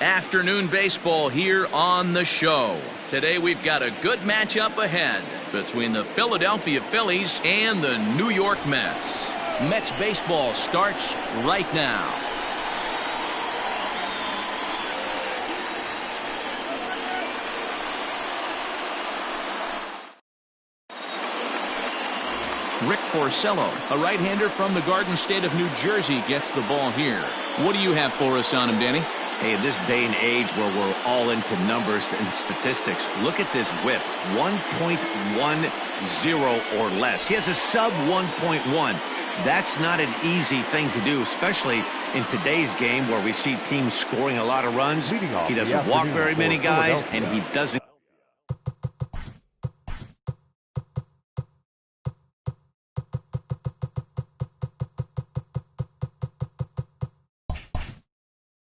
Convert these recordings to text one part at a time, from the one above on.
Afternoon baseball here on the show. Today we've got a good matchup ahead between the Philadelphia Phillies and the New York Mets. Mets baseball starts right now. Rick Porcello, a right-hander from the Garden State of New Jersey, gets the ball here. What do you have for us on him, Danny? Hey, in this day and age where we're all into numbers and statistics, look at this whip, 1.10 or less. He has a sub 1.1. That's not an easy thing to do, especially in today's game where we see teams scoring a lot of runs. He doesn't walk very many guys, and he doesn't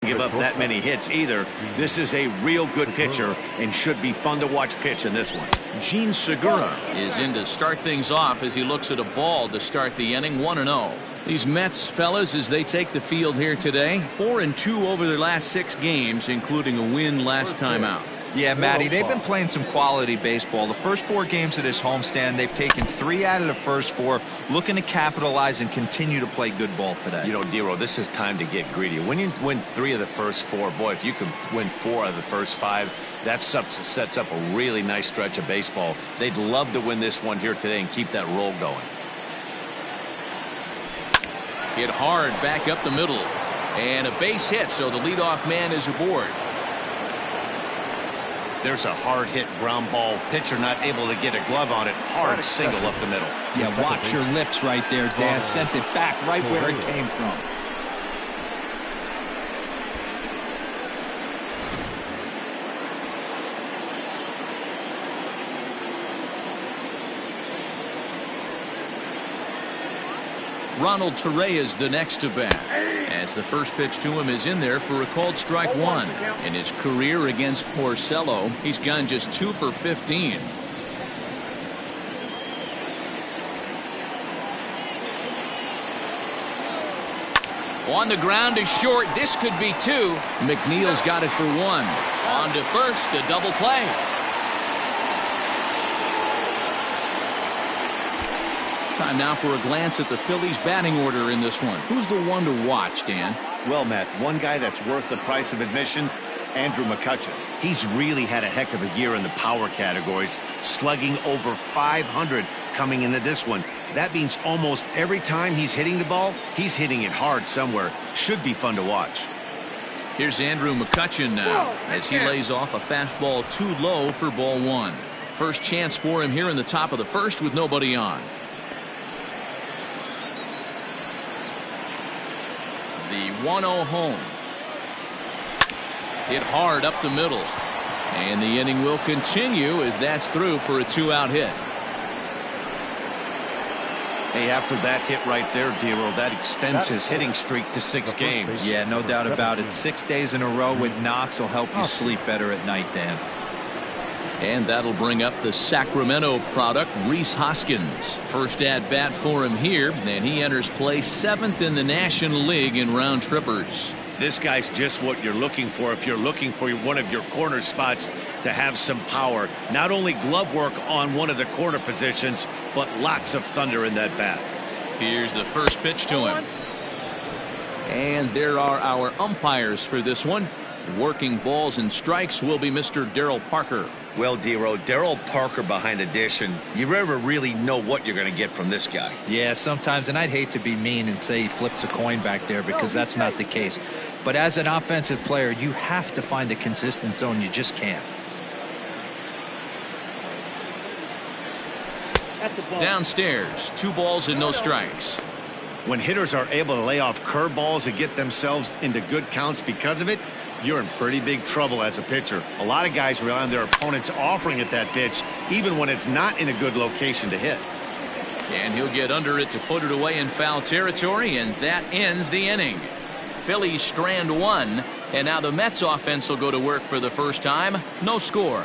give up that many hits either. This is a real good pitcher and should be fun to watch pitch in this one. Gene Segura is in to start things off as he looks at a ball to start the inning. 1-0. These Mets fellas, as they take the field here today, 4-2 over their last 6 games, including a win last time out. Yeah, Matty, they've been playing some quality baseball. The first 4 games of this homestand, they've taken 3 out of the first 4, looking to capitalize and continue to play good ball today. You know, Dero, this is time to get greedy. When you win 3 of the first 4, boy, if you can win 4 of the first 5, that sets up a really nice stretch of baseball. They'd love to win this one here today and keep that roll going. Hit hard back up the middle. And a base hit, so the leadoff man is aboard. There's a hard hit ground ball. Pitcher not able to get a glove on it. Hard single up the middle. Yeah, watch your lips right there, Dan. Sent it back right where it came from. Ronald Torreyes the next to bat, as the first pitch to him is in there for a called strike 1. In his career against Porcello, he's gone just 2 for 15. On the ground is short. This could be 2. McNeil's got it for 1. On to first, a double play. Time now for a glance at the Phillies batting order in this one. Who's the one to watch, Dan? Well, Matt, one guy that's worth the price of admission, Andrew McCutchen. He's really had a heck of a year in the power categories, slugging over 500 coming into this one. That means almost every time he's hitting the ball, he's hitting it hard somewhere. Should be fun to watch. Here's Andrew McCutchen now as he lays off a fastball too low for ball 1. First chance for him here in the top of the first with nobody on. The 1-0 home. Hit hard up the middle. And the inning will continue as that's through for a 2-out hit. Hey, after that hit right there, Dero, that extends his hitting streak to 6 games. Yeah, no doubt about it. 6 days in a row with knocks will help you sleep better at night, Dan. And that'll bring up the Sacramento product, Rhys Hoskins. First at bat for him here, and he enters play 7th in the National League in round trippers. This guy's just what you're looking for if you're looking for one of your corner spots to have some power. Not only glove work on one of the corner positions, but lots of thunder in that bat. Here's the first pitch to him. And there are our umpires for this one. Working balls and strikes will be Mr. Darryl Parker. Well, Dero, Darryl Parker behind the dish, and you never really know what you're going to get from this guy. Yeah, sometimes, and I'd hate to be mean and say he flips a coin back there because that's not the case. But as an offensive player, you have to find a consistent zone. You just can't. Downstairs, 2 balls and no strikes. When hitters are able to lay off curveballs and get themselves into good counts because of it, you're in pretty big trouble as a pitcher. A lot of guys rely on their opponents offering at that pitch, even when it's not in a good location to hit. And he'll get under it to put it away in foul territory, and that ends the inning. Phillies strand 1, and now the Mets offense will go to work for the first time. No score.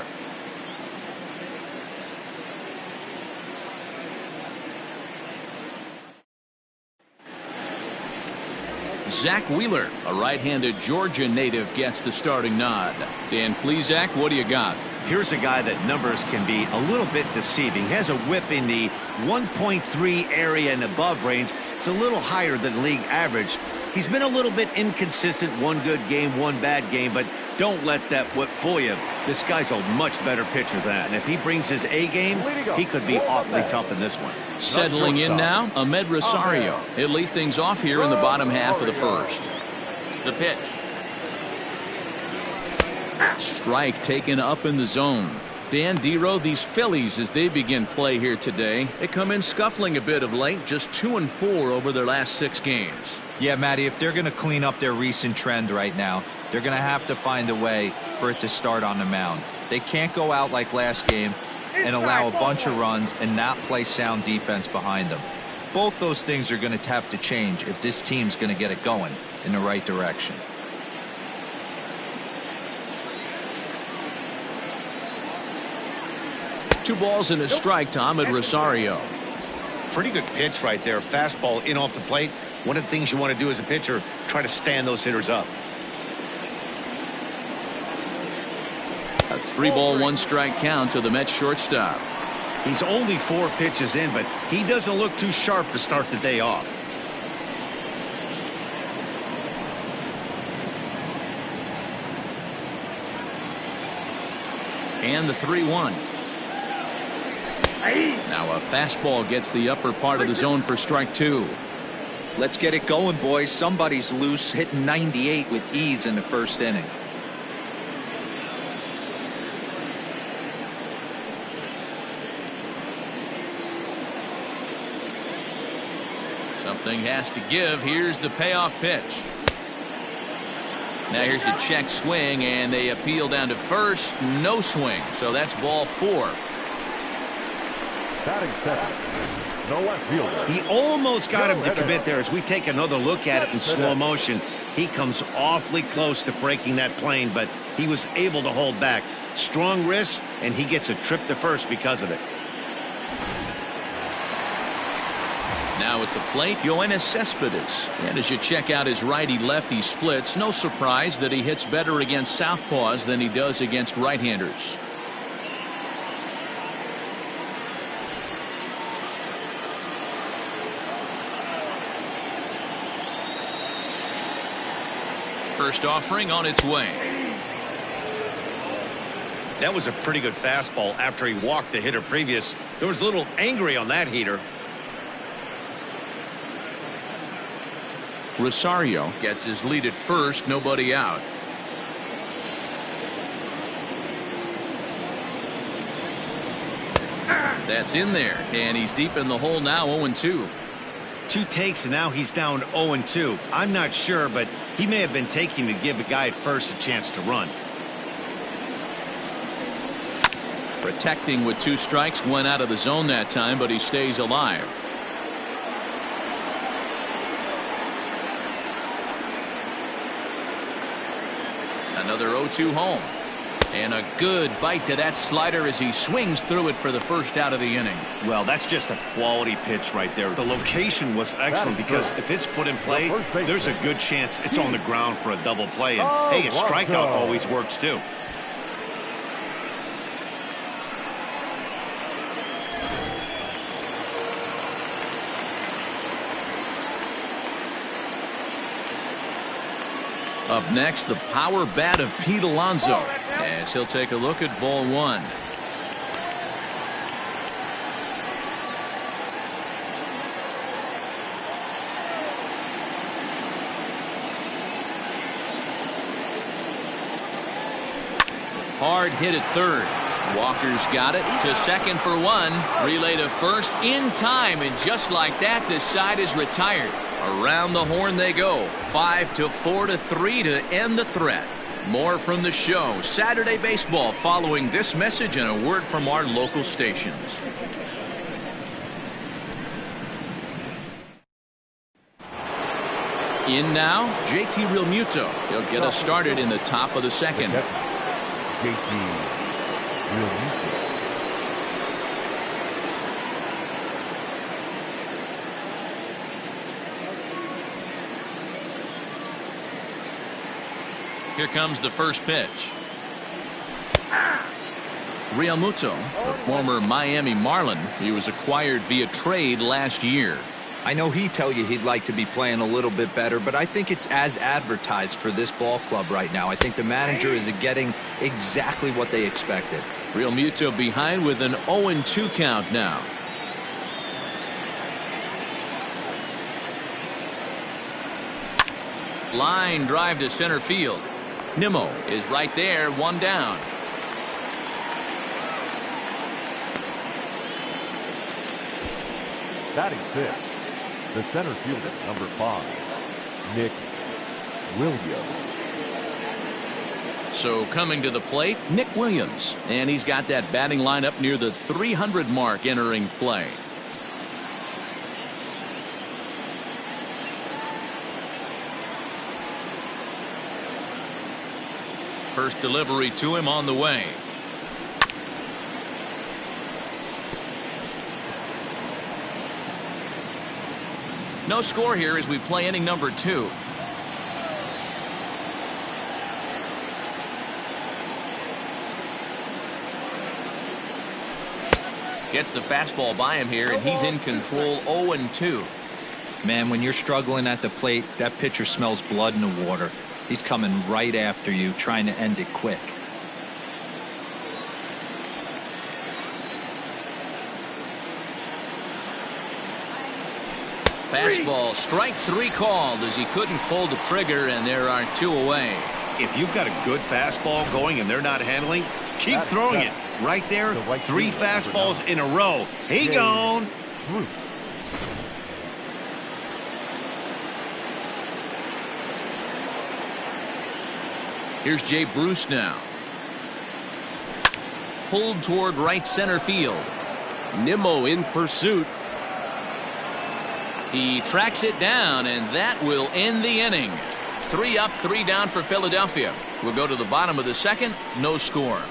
Zach Wheeler, a right-handed Georgia native, gets the starting nod. Dan Plesac, what do you got? Here's a guy that numbers can be a little bit deceiving. He has a whip in the 1.3 area and above range. It's a little higher than league average. He's been a little bit inconsistent. One good game, one bad game, but don't let that whip fool you. This guy's a much better pitcher than that. And if he brings his A game, he could be awfully tough in this one. Settling in now, Ahmed Rosario. He'll lead things off here in the bottom half of the first. The pitch. Strike taken up in the zone. Dan Dero, these Phillies, as they begin play here today, they come in scuffling a bit of late, just 2-4 over their last 6 games. Yeah, Matty, if they're going to clean up their recent trend right now, they're going to have to find a way for it to start on the mound. They can't go out like last game and allow a bunch of runs and not play sound defense behind them. Both those things are going to have to change if this team's going to get it going in the right direction. Two balls and a strike to Ahmed Rosario. Pretty good pitch right there. Fastball in off the plate. One of the things you want to do as a pitcher, try to stand those hitters up. A 3-ball, 1-strike count to the Mets shortstop. He's only 4 pitches in, but he doesn't look too sharp to start the day off. And the 3-1. Now a fastball gets the upper part of the zone for strike 2. Let's get it going, boys. Somebody's loose, hitting 98 with ease in the first inning. Something has to give. Here's the payoff pitch. Now here's a check swing, and they appeal down to first. No swing, so that's ball 4. Batting second, no left fielder. He almost got him to commit there. As we take another look at it in slow motion, he comes awfully close to breaking that plane, but he was able to hold back. Strong wrist, and he gets a trip to first because of it. Now at the plate, Yoenis Cespedes. And as you check out his righty-lefty splits, no surprise that he hits better against southpaws than he does against right-handers. First offering on its way. That was a pretty good fastball after he walked the hitter previous. There was a little angry on that heater. Rosario gets his lead at first, nobody out. That's in there, and he's deep in the hole now, 0-2. 2 takes, and now he's down 0-2. I'm not sure, but he may have been taking to give the guy at first a chance to run. Protecting with 2 strikes, went out of the zone that time, but he stays alive. Another 0-2 home. And a good bite to that slider as he swings through it for the first out of the inning. Well, that's just a quality pitch right there. The location was excellent because if it's put in play, there's a good chance it's on the ground for a double play. And hey, a strikeout always works too. Up next, the power bat of Pete Alonso, as he'll take a look at ball 1. Hard hit at third. Walker's got it to second for 1. Relay to first in time, and just like that, this side is retired. Around the horn they go. 5-4-3 to end the threat. More from the show. Saturday Baseball following this message and a word from our local stations. In now, JT Realmuto. He'll get us started in the top of the second. JT Realmuto. Here comes the first pitch. Realmuto, the former Miami Marlin, he was acquired via trade last year. I know he'd tell you he'd like to be playing a little bit better, but I think it's as advertised for this ball club right now. I think the manager is getting exactly what they expected. Realmuto behind with an 0-2 count now. Line drive to center field. Nimmo is right there, one down. Batting fifth, the center fielder, number 5, Nick Williams. So coming to the plate, Nick Williams, and he's got that batting lineup near the 300 mark entering play. First delivery to him on the way. No score here as we play inning number 2. Gets the fastball by him here, and he's in control. 0-2. Man, when you're struggling at the plate, that pitcher smells blood in the water. He's coming right after you, trying to end it quick. Fastball, strike 3 called as he couldn't pull the trigger, and there are 2 away. If you've got a good fastball going and they're not handling, keep throwing it. Right there, 3 fastballs in a row. He gone. Here's Jay Bruce now. Pulled toward right center field. Nimmo in pursuit. He tracks it down, and that will end the inning. 3 up, 3 down for Philadelphia. We'll go to the bottom of the second. No score.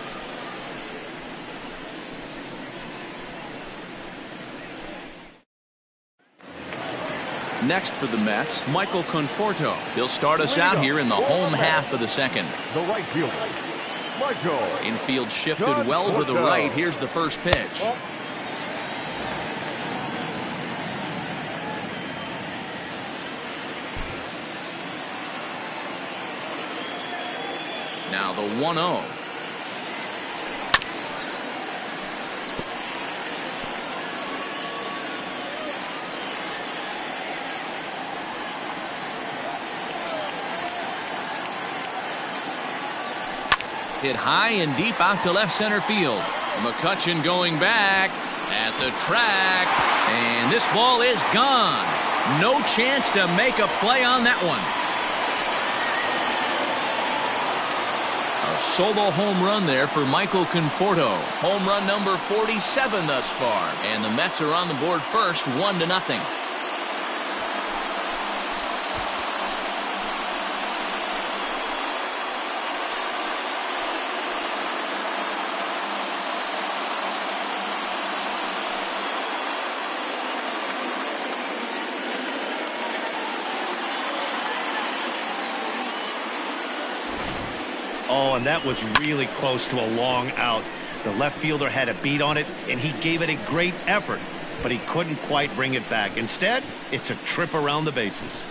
Next for the Mets, Michael Conforto. He'll start us out here in the home half of the second. The right fielder, Michael. Infield shifted well to the right. Here's the first pitch. Now the 1-0. Hit high and deep out to left center field. McCutchen going back at the track, and this ball is gone. No chance to make a play on that one. A solo home run there for Michael Conforto. Home run number 47 thus far, and the Mets are on the board first, 1-0. Oh, and that was really close to a long out. The left fielder had a beat on it, and he gave it a great effort, but he couldn't quite bring it back. Instead, it's a trip around the bases.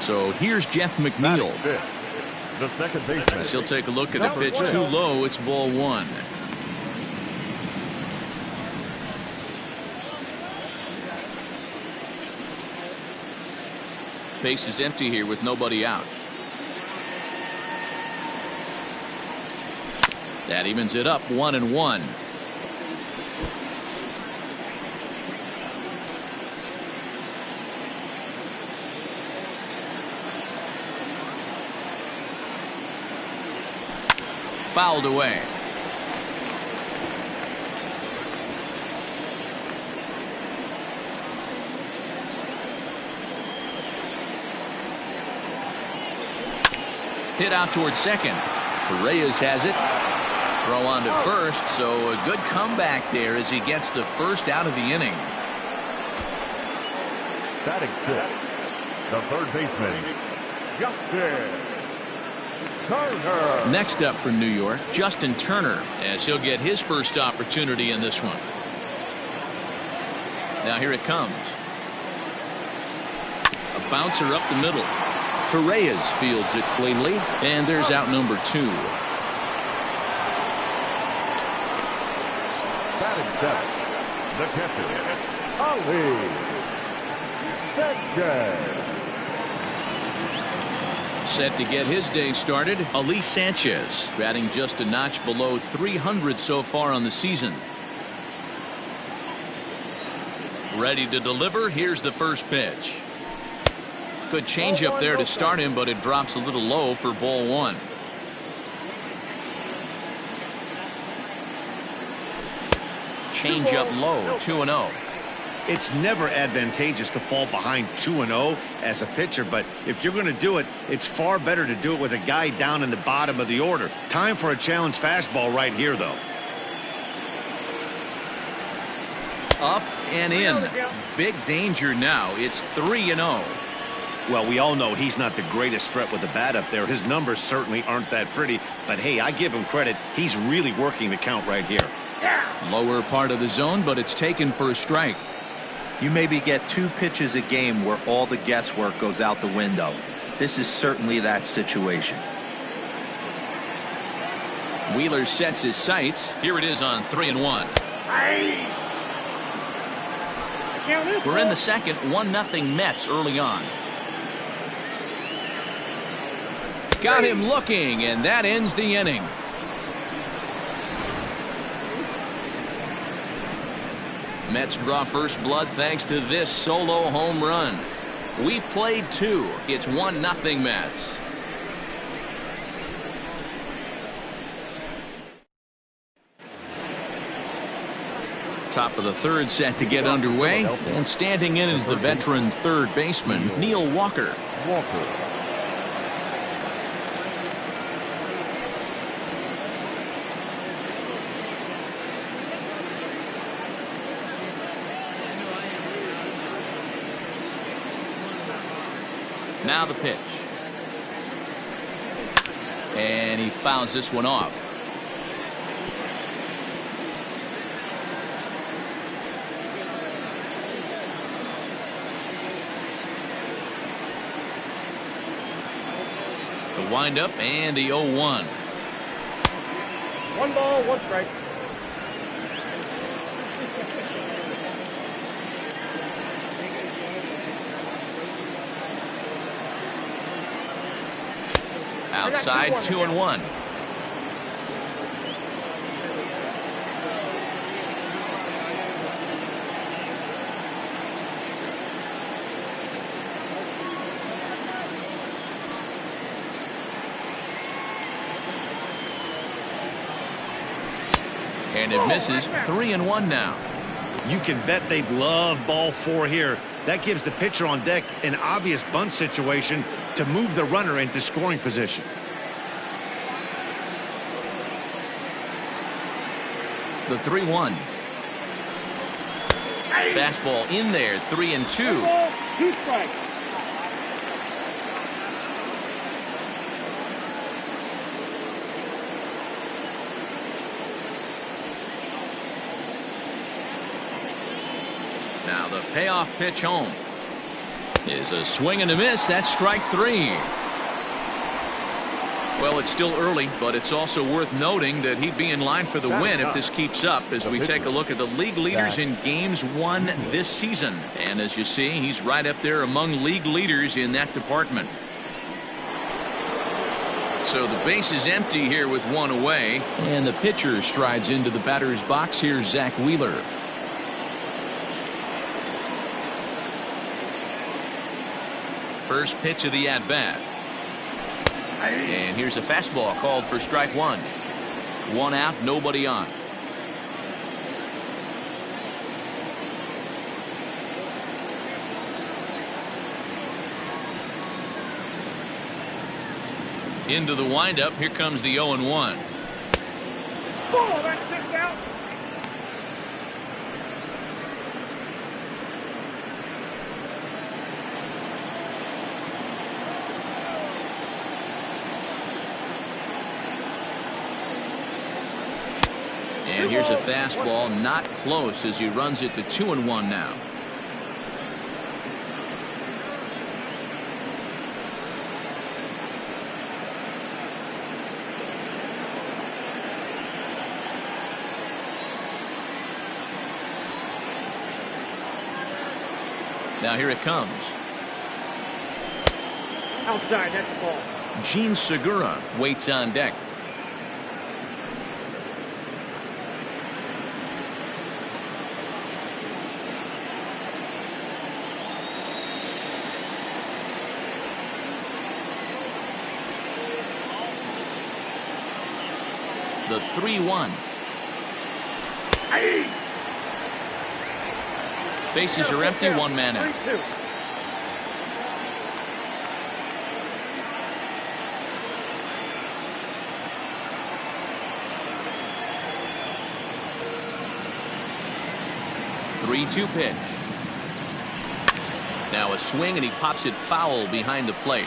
So here's Jeff McNeil. The second baseman. As he'll take a look at the pitch too low. It's ball 1. Base is empty here with nobody out. That evens it up, 1-1. Fouled away. Hit out towards second. Torreyes has it. Throw on to first, so a good comeback there as he gets the first out of the inning. Batting fifth, the third baseman, Justin Turner. Next up for New York, Justin Turner, as he'll get his first opportunity in this one. Now here it comes. A bouncer up the middle. Torreyes fields it cleanly, and there's out number 2. Batting seventh, the catcher, Ali Sanchez. Set to get his day started, Ali Sanchez, batting just a notch below 300 so far on the season. Ready to deliver. Here's the first pitch. Good changeup there to start him, but it drops a little low for ball 1. Changeup low, 2-0. It's never advantageous to fall behind 2-0 as a pitcher, but if you're going to do it, it's far better to do it with a guy down in the bottom of the order. Time for a challenge fastball right here, though. Up and in. Big danger now. It's 3-0. Well, we all know he's not the greatest threat with the bat up there. His numbers certainly aren't that pretty, but hey, I give him credit. He's really working the count right here. Lower part of the zone, but it's taken for a strike. You maybe get 2 pitches a game where all the guesswork goes out the window. This is certainly that situation. Wheeler sets his sights. Here it is on 3-1. We're in the second, 1-0 Mets early on. Got him looking, and that ends the inning. Mets draw first blood thanks to this solo home run. We've played 2. It's 1-0 Mets. Top of the third set to get underway, and standing in is the veteran third baseman, Neil Walker. Now the pitch. And he fouls this one off. The windup and the 0-1. 1 ball, 1 strike. Outside, 2-1. And it misses. 3-1 now. You can bet they'd love ball 4 here. That gives the pitcher on deck an obvious bunt situation to move the runner into scoring position. The 3-1. Fastball in there, 3-2. 2 strikes. Now the payoff pitch home is a swing and a miss. That's strike 3. Well, it's still early, but it's also worth noting that he'd be in line for the win if this keeps up as we take a look at the league leaders in games won this season. And as you see, he's right up there among league leaders in that department. So the base is empty here with 1 away, and the pitcher strides into the batter's box. Here's Zach Wheeler. First pitch of the at-bat. And here's a fastball called for strike 1. 1 out, nobody on. Into the windup. Here comes the 0-1. Oh, that's 6 out. And here's a fastball not close as he runs it to 2-1 now. Now here it comes. Outside, that's the ball. Gene Segura waits on deck. The 3-1. Hey. Bases are empty, one man out. 3-2. Three-two pitch. Now a swing and he pops it foul behind the plate.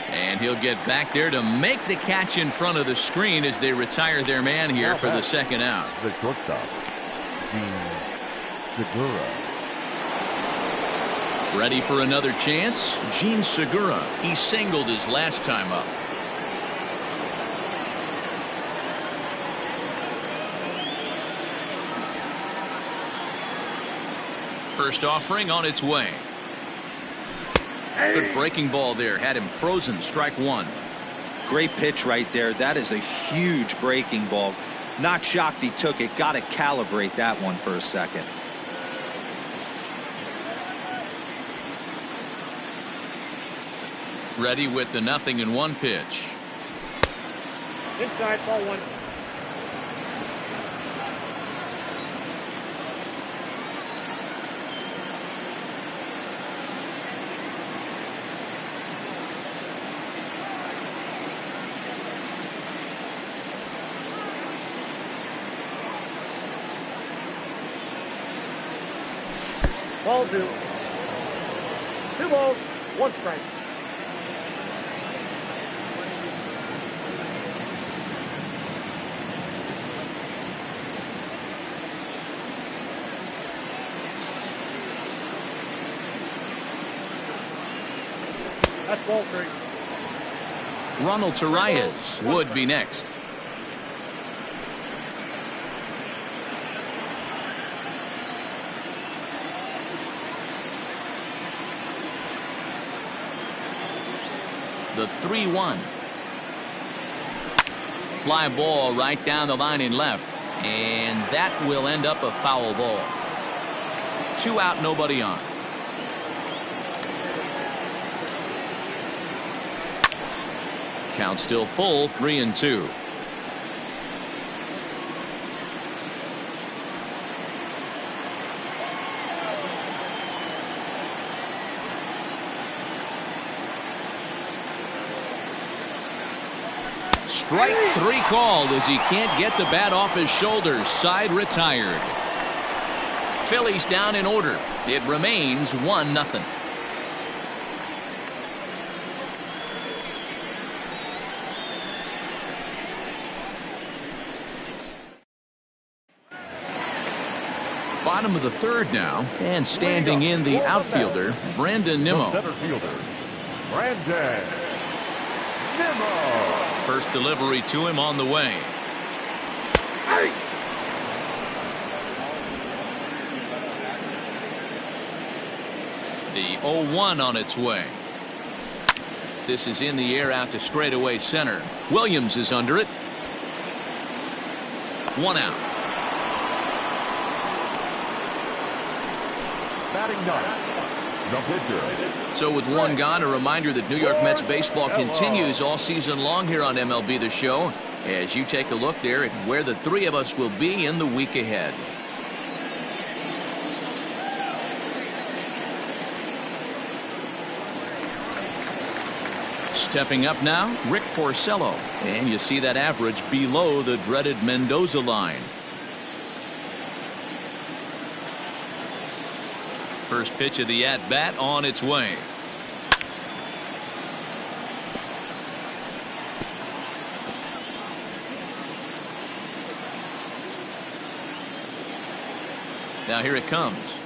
And he'll get back there to make the catch in front of the screen as they retire their man here for the second out. The shortstop, Gene Segura. Ready for another chance? Gene Segura. He singled his last time up. First offering on its way. Good breaking ball there. Had him frozen. Strike one. Great pitch right there. That is a huge breaking ball. Not shocked he took it. Got to calibrate that one for a second. Ready with the 0-1 pitch. Inside, ball one. Ball two. 2 balls, 1 strike. That's ball 3. Ronald Torreyes would be next. The 3-1. Fly ball right down the line in left. And that will end up a foul ball. 2 out, nobody on. Count still full, 3-2. Strike 3 called as he can't get the bat off his shoulders. Side retired. Phillies down in order. It remains 1-0. Bottom of the third now, and standing in the outfielder, Brandon Nimmo. Center fielder, Brandon Nimmo. First delivery to him on the way. The 0-1 on its way. This is in the air out to straightaway center. Williams is under it. 1 out. Batting ninth, the pitcher. So with 1 gone, a reminder that New York Mets baseball continues all season long here on MLB The Show as you take a look there at where the 3 of us will be in the week ahead. Stepping up now, Rick Porcello, and you see that average below the dreaded Mendoza line. First pitch of the at-bat on its way. Now here it comes.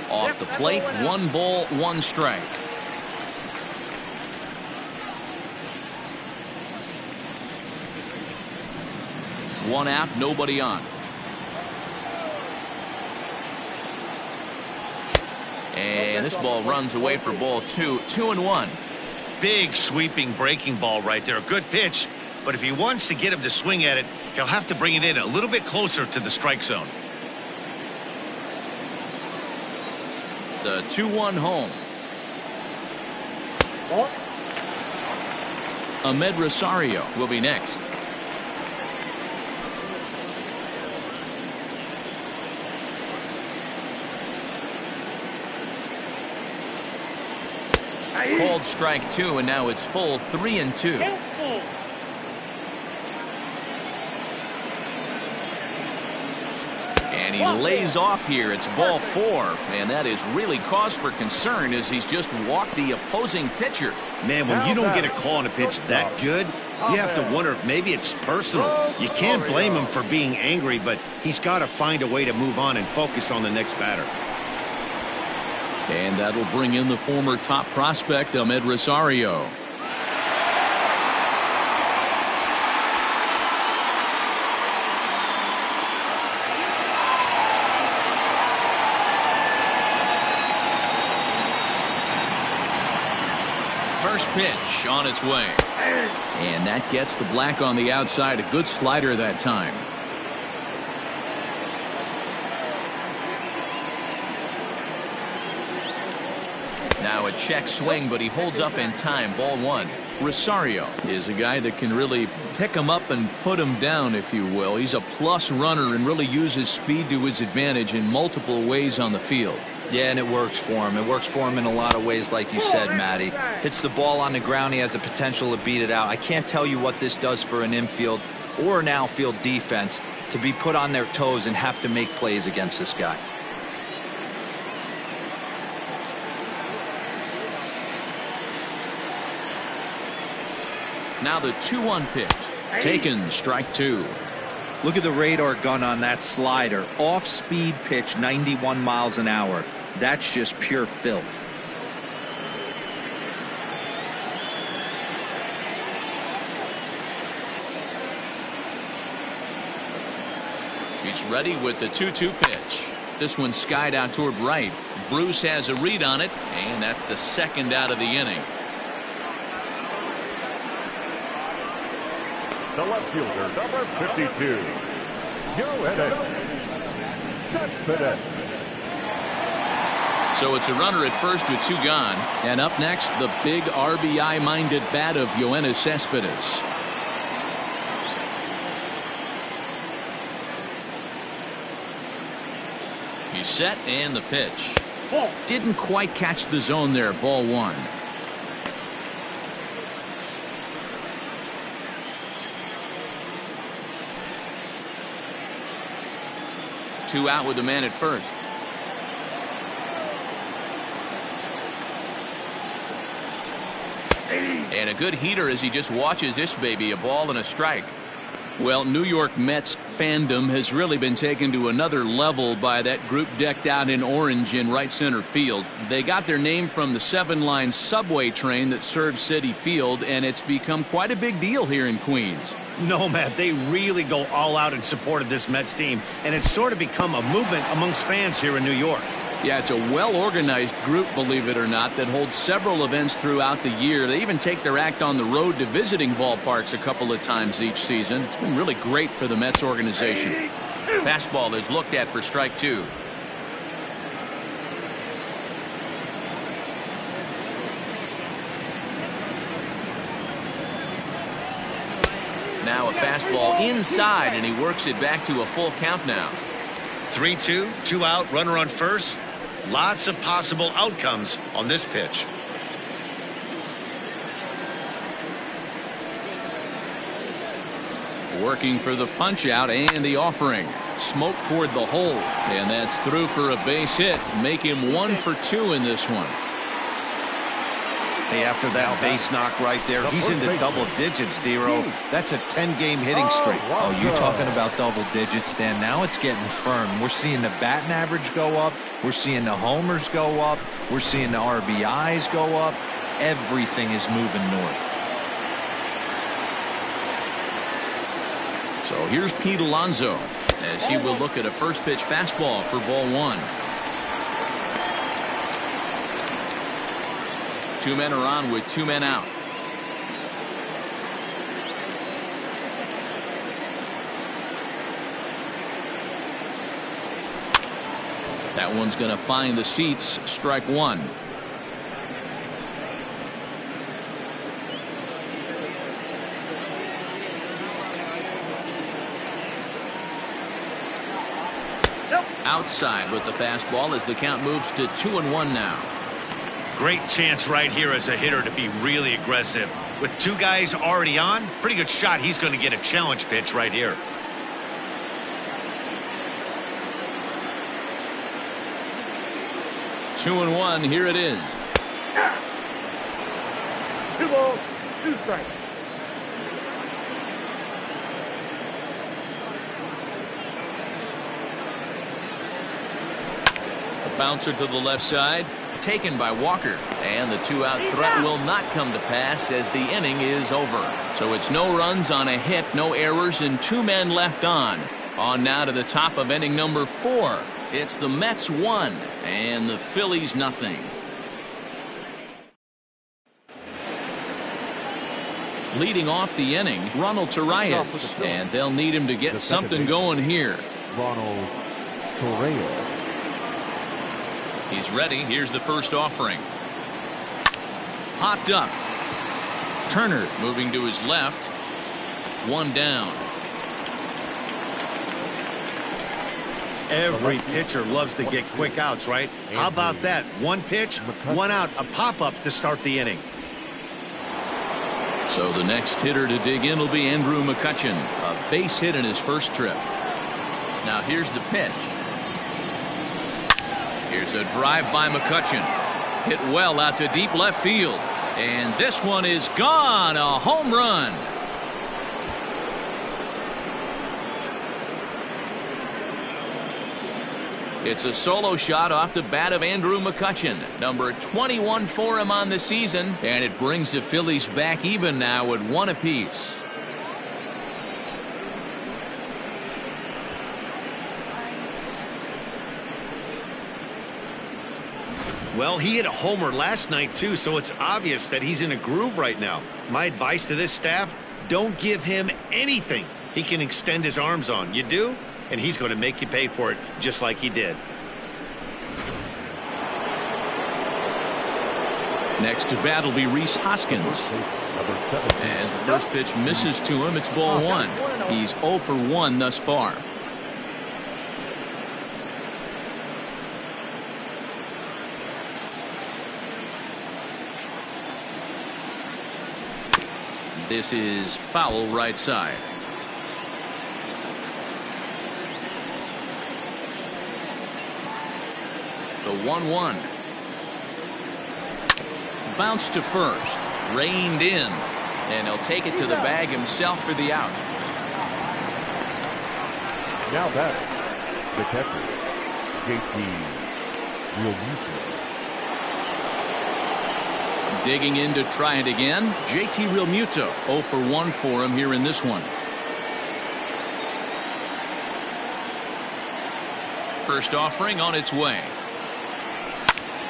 Off the plate, 1 ball, 1 strike. One out, nobody on. And this ball runs away for ball 2. 2-1. Big sweeping breaking ball right there. A good pitch, but if he wants to get him to swing at it, he'll have to bring it in a little bit closer to the strike zone. The 2-1 home. Ahmed Rosario will be next. Called strike 2, and now it's full 3-2. And he lays off here. It's ball 4, and that is really cause for concern as he's just walked the opposing pitcher. Man, when you don't get a call on a pitch that good, you have to wonder if maybe it's personal. You can't blame him for being angry, but he's got to find a way to move on and focus on the next batter. And that'll bring in the former top prospect, Ahmed Rosario. First pitch on its way. And that gets the black on the outside. A good slider that time. Now a check swing, but he holds up in time. Ball 1. Rosario is a guy that can really pick him up and put him down, if you will. He's a plus runner and really uses speed to his advantage in multiple ways on the field. Yeah, and it works for him. It works for him in a lot of ways, like you said, Matty. Hits the ball on the ground. He has the potential to beat it out. I can't tell you what this does for an infield or an outfield defense to be put on their toes and have to make plays against this guy. Now the 2-1 pitch. Taken, strike 2. Look at the radar gun on that slider. Off-speed pitch, 91 miles an hour. That's just pure filth. He's ready with the 2-2 pitch. This one skied out toward right. Bruce has a read on it, and that's the second out of the inning. The left fielder, number 52, Joe Hennick. So it's a runner at first with 2 gone. And up next, the big RBI-minded bat of Yoenis Cespedes. He's set, and the pitch. Didn't quite catch the zone there. Ball 1. Two out with the man at first. And a good heater as he just watches this baby. A ball and a strike. Well, New York Mets fandom has really been taken to another level by that group decked out in orange in right center field. They got their name from the 7-line subway train that serves Citi Field, and it's become quite a big deal here in Queens. No, Matt, they really go all out in support of this Mets team, and it's sort of become a movement amongst fans here in New York. Yeah, it's a well-organized group, believe it or not, that holds several events throughout the year. They even take their act on the road to visiting ballparks a couple of times each season. It's been really great for the Mets organization. Fastball is looked at for strike 2. Now a fastball inside, and he works it back to a full count now. 3-2, 2 out, runner on first. Lots of possible outcomes on this pitch. Working for the punch out and the offering. Smoke toward the hole, and that's through for a base hit. Make him 1 for 2 in this one. Hey, after that base knock right there, he's into double digits, Dero. That's a 10-game hitting streak. Oh, you're talking about double digits, Dan. Now it's getting firm. We're seeing the batting average go up. We're seeing the homers go up. We're seeing the RBIs go up. Everything is moving north. So here's Pete Alonso as he will look at a first pitch fastball for ball one. Two men are on with two men out. That one's going to find the seats. Strike one. Outside with the fastball as the count moves to 2-1 now. Great chance right here as a hitter to be really aggressive. With two guys already on, pretty good shot he's going to get a challenge pitch right here. Two and one, here it is. 2 balls, 2 strikes. A bouncer to the left side, taken by Walker, and the two-out threat will not come to pass as the inning is over. So it's no runs on a hit, no errors, and two men left on. On now to the top of inning number 4. It's the Mets 1 and the Phillies nothing. Leading off the inning, Ronald Torreyes, and they'll need him to get something going here. Ronald Torreyes. He's ready. Here's the first offering. Popped up. Turner moving to his left. One down. Every pitcher loves to get quick outs, right? How about that? One pitch, one out, a pop-up to start the inning. So the next hitter to dig in will be Andrew McCutchen. A base hit in his first trip. Now here's the pitch. Here's a drive by McCutchen. Hit well out to deep left field. And this one is gone. A home run. It's a solo shot off the bat of Andrew McCutchen. Number 21 for him on the season. And it brings the Phillies back even now at 1 apiece. Well, he hit a homer last night, too, so it's obvious that he's in a groove right now. My advice to this staff, don't give him anything he can extend his arms on. You do, and he's going to make you pay for it just like he did. Next to bat will be Rhys Hoskins. As the first pitch misses to him, it's ball one. He's 0 for 1 thus far. This is foul right side. The 1-1. Bounce to first. Reined in. And he'll take it to the bag himself for the out. Now back, the catcher, JT Realmuto. Digging in to try it again. JT Realmuto 0 for 1 for him here in this one. First offering on its way.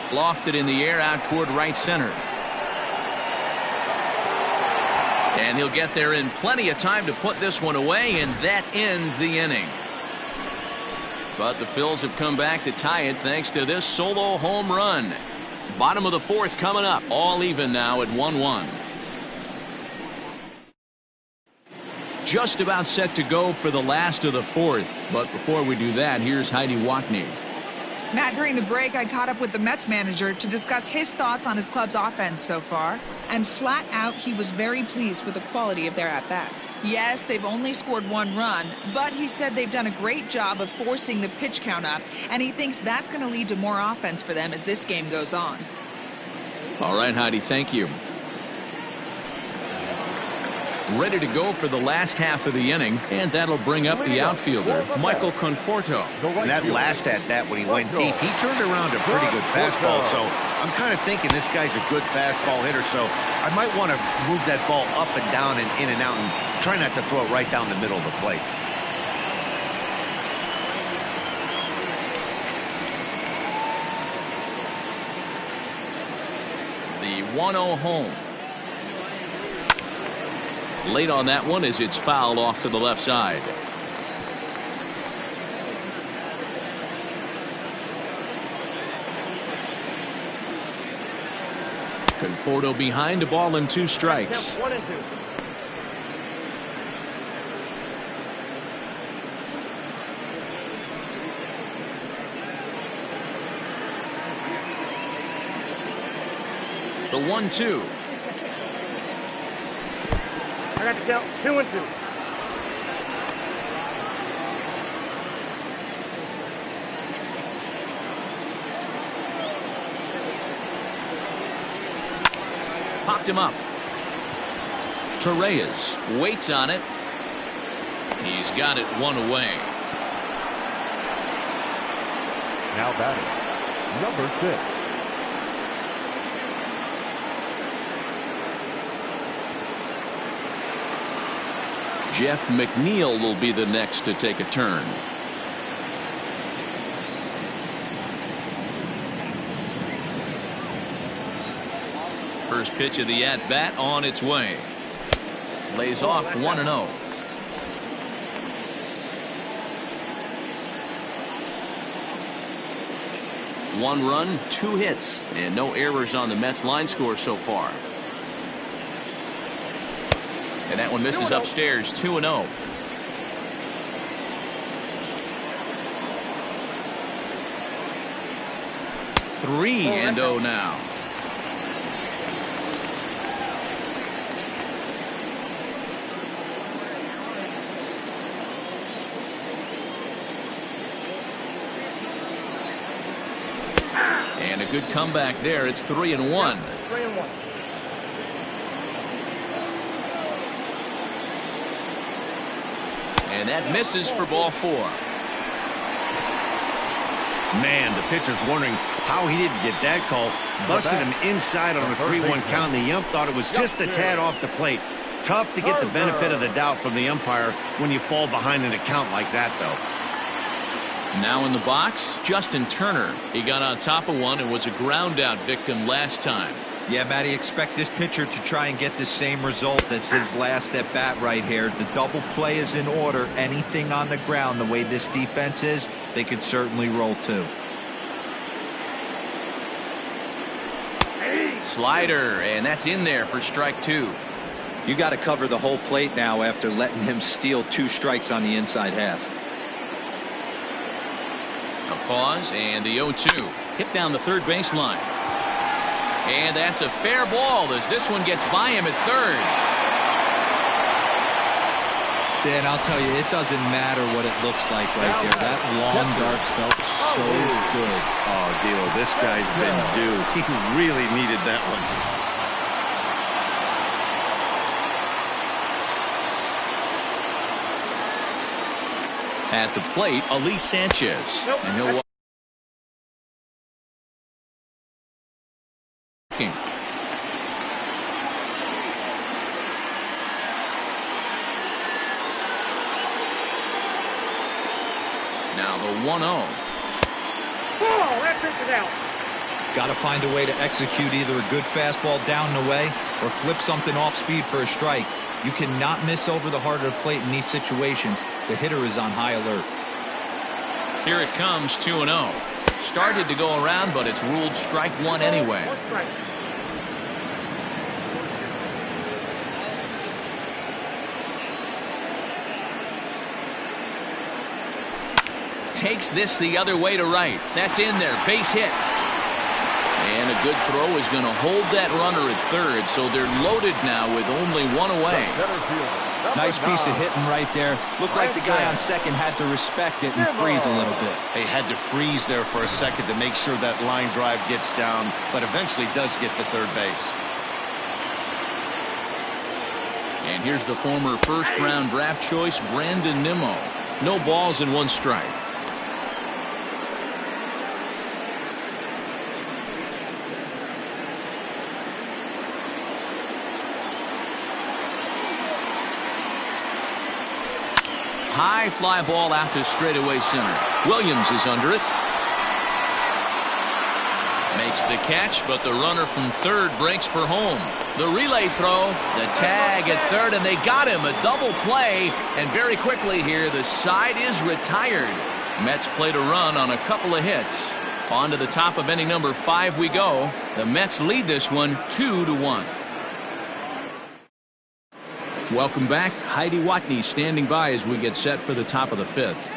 Lofted in the air out toward right center. And he'll get there in plenty of time to put this one away, and that ends the inning. But the Phils have come back to tie it thanks to this solo home run. Bottom of the 4th coming up. All even now at 1-1. Just about set to go for the last of the 4th. But before we do that, here's Heidi Watney. Matt, during the break, I caught up with the Mets manager to discuss his thoughts on his club's offense so far. And flat out, he was very pleased with the quality of their at-bats. Yes, they've only scored 1 run, but he said they've done a great job of forcing the pitch count up, and he thinks that's going to lead to more offense for them as this game goes on. All right, Heidi, thank you. Ready to go for the last half of the inning, and that'll bring up the outfielder, Michael Conforto. And that last at-bat when he went deep, he turned around a pretty good fastball. So I'm kind of thinking this guy's a good fastball hitter, so I might want to move that ball up and down and in and out and try not to throw it right down the middle of the plate. The 1-0 home. Late on that one as it's fouled off to the left side. Conforto behind, a ball and 2 strikes. 1 and 2. The 1-2. I got to count 2 and 2. Popped him up. Torreyes waits on it. He's got it 1 away. Now batting, number 6. Jeff McNeil will be the next to take a turn. First pitch of the at-bat on its way. Lays off 1-0. One run, 2 hits, and no errors on the Mets line score so far. And that one misses upstairs, 2-0. Three and 0 now. And a good comeback there. It's 3-1. 3-1. And that misses for ball 4. Man, the pitcher's wondering how he didn't get that call. Busted him inside on a 3-1 count, and the ump thought it was just a tad off the plate. Tough to get the benefit of the doubt from the umpire when you fall behind an account like that, though. Now in the box, Justin Turner. He got on top of one and was a ground out victim last time. Yeah, Matty, expect this pitcher to try and get the same result as his last at bat right here. The double play is in order. Anything on the ground, the way this defense is, they could certainly roll too. Slider, and that's in there for strike 2. You got to cover the whole plate now after letting him steal 2 strikes on the inside half. A pause and the 0-2. Hit down the third baseline. And that's a fair ball as this one gets by him at third. Dan, I'll tell you, it doesn't matter what it looks like right there. That long dart felt so good. Oh, Dilo, this guy's been due. He really needed that one. At the plate, Elise Sanchez. And he'll walk. Now the 1-0. That takes it out. Got to find a way to execute either a good fastball down and away or flip something off speed for a strike. You cannot miss over the heart of the plate in these situations. The hitter is on high alert. Here it comes, 2-0. Started to go around, but it's ruled strike 1 anyway. Takes this the other way to right. That's in there. Base hit. And a good throw is going to hold that runner at third, so they're loaded now with only 1 away. Nice piece of hitting right there. Looked like the guy on second had to respect it and freeze a little bit. They had to freeze there for a second to make sure that line drive gets down, but eventually does get to third base. And here's the former first-round draft choice, Brandon Nimmo. No balls and 1 strike. High fly ball out to straightaway center. Williams is under it. Makes the catch, but the runner from third breaks for home. The relay throw, the tag at third, and they got him. A double play, and very quickly here, the side is retired. Mets played a run on a couple of hits. On to the top of inning number 5 we go. The Mets lead this one 2-1. Welcome back. Heidi Watney standing by as we get set for the top of the 5th.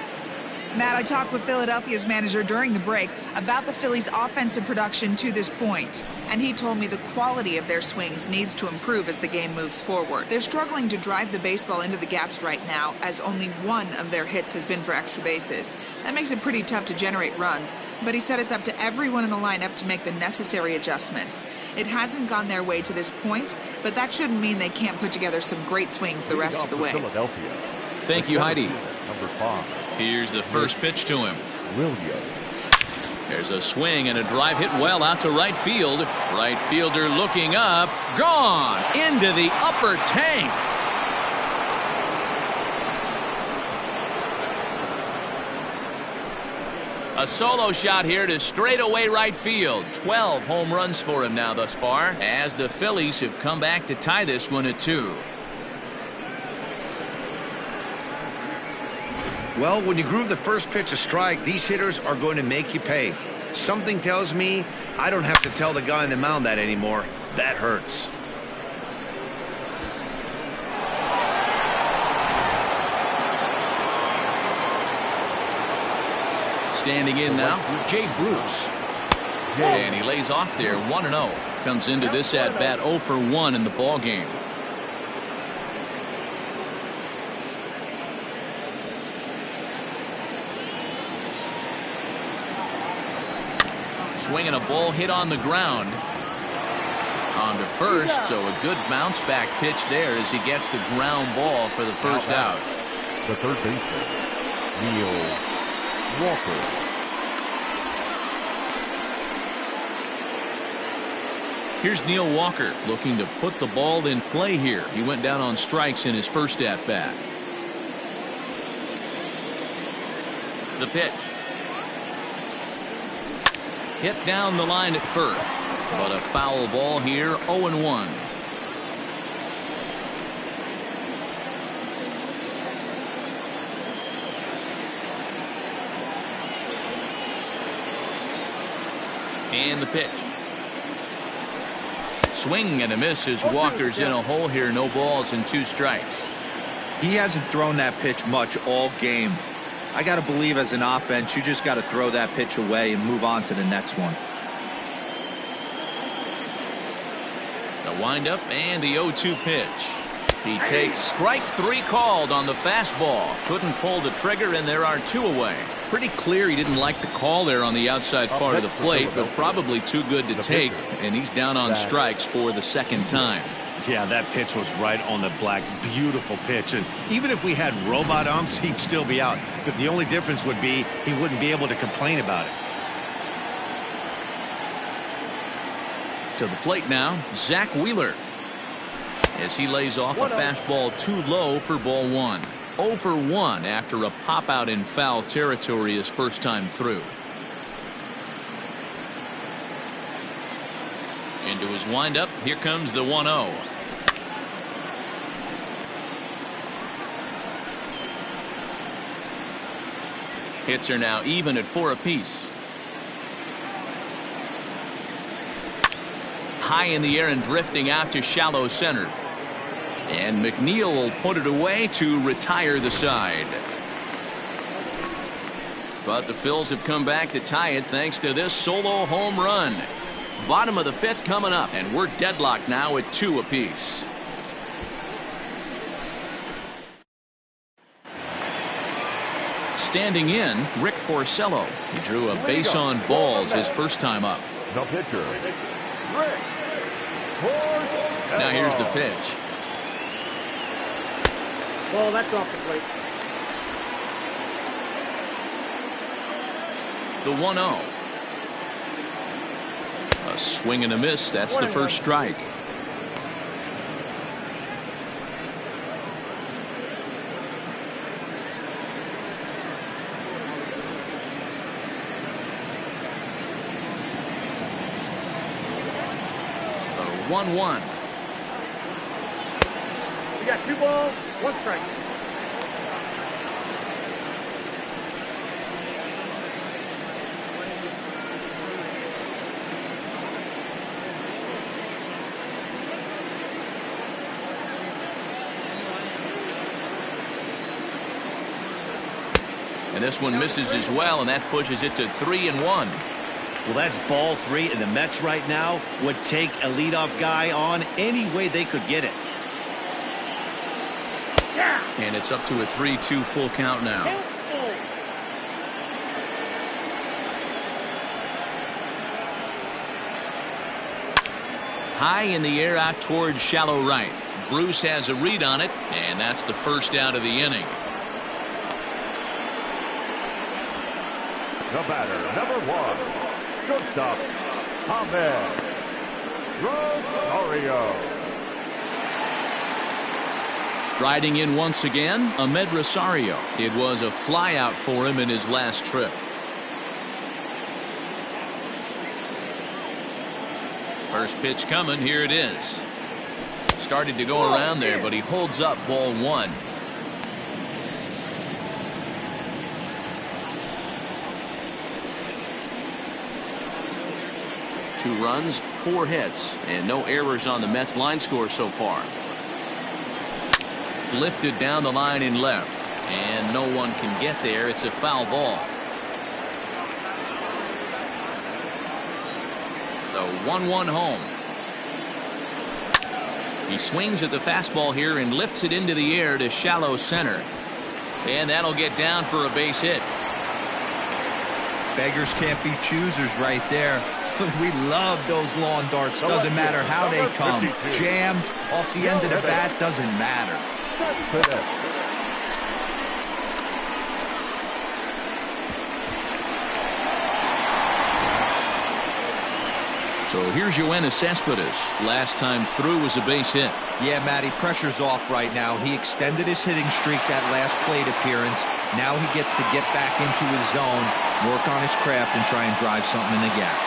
Matt, I talked with Philadelphia's manager during the break about the Phillies' offensive production to this point, and he told me the quality of their swings needs to improve as the game moves forward. They're struggling to drive the baseball into the gaps right now, as only 1 of their hits has been for extra bases. That makes it pretty tough to generate runs, but he said it's up to everyone in the lineup to make the necessary adjustments. It hasn't gone their way to this point, but that shouldn't mean they can't put together some great swings the rest of the way. Thank you, Heidi. Number 5. Here's the first pitch to him. Williams. There's a swing and a drive hit well out to right field. Right fielder looking up. Gone into the upper tank. A solo shot here to straightaway right field. 12 home runs for him now thus far, as the Phillies have come back to tie this one at 2. Well, when you groove the first pitch a strike, these hitters are going to make you pay. Something tells me I don't have to tell the guy on the mound that anymore. That hurts. Standing in now, Jay Bruce. And he lays off there, 1-0. Comes into this at-bat 0 for 1 in the ball game. Swinging a ball hit on the ground. On to first, so a good bounce back pitch there as he gets the ground ball for the first out. The third baseman, Neil Walker. Here's Neil Walker looking to put the ball in play here. He went down on strikes in his first at bat. The pitch. Hit down the line at first, but a foul ball here, 0-1. And the pitch. Swing and a miss as Walker's in a hole here. No balls and 2 strikes. He hasn't thrown that pitch much all game. I got to believe as an offense, you just got to throw that pitch away and move on to the next one. The windup and the 0-2 pitch. He takes strike 3 called on the fastball. Couldn't pull the trigger, and there are 2 away. Pretty clear he didn't like the call there on the outside part of the plate, but probably too good to take, and he's down on strikes for the second time. Yeah, that pitch was right on the black. Beautiful pitch. And even if we had robot umps, he'd still be out. But the only difference would be he wouldn't be able to complain about it. To the plate now, Zach Wheeler. As he lays off a fastball too low for ball 1. 0 for 1 after a pop out in foul territory his first time through. Into his windup. Here comes the 1-0. Hits are now even at 4 apiece. High in the air and drifting out to shallow center. And McNeil will put it away to retire the side. But the Phils have come back to tie it thanks to this solo home run. Bottom of the 5th coming up, and we're deadlocked now at 2 apiece. Standing in, Rick Porcello. He drew a base on balls his first time up. The pitcher, Rick Porcello. Now here's the pitch. Ball, that's off the plate. The 1-0. A swing and a miss. That's the first strike. The 1-1. We got 2 balls, 1 strike. And this one misses as well, and that pushes it to 3-1. Well, that's ball 3, and the Mets right now would take a leadoff guy on any way they could get it. And it's up to a 3-2 full count now. High in the air out towards shallow right. Bruce has a read on it, and that's the first out of the inning. The batter, number 1, shortstop, Ahmed Rosario. Riding in once again, Ahmed Rosario. It was a flyout for him in his last trip. First pitch coming. Here it is. Started to go around there, but he holds up ball 1. Two runs, 4 hits, and no errors on the Mets line score so far. Lifted down the line in left, and no one can get there. It's a foul ball. The 1-1 home. He swings at the fastball here and lifts it into the air to shallow center. And that'll get down for a base hit. Beggars can't be choosers right there. We love those lawn darts. Doesn't matter how they come. Jam off the end of the bat, doesn't matter. So here's Yoenis Cespedes. Last time through was a base hit. Yeah, Matty, pressure's off right now. He extended his hitting streak that last plate appearance. Now he gets to get back into his zone, work on his craft, and try and drive something in the gap.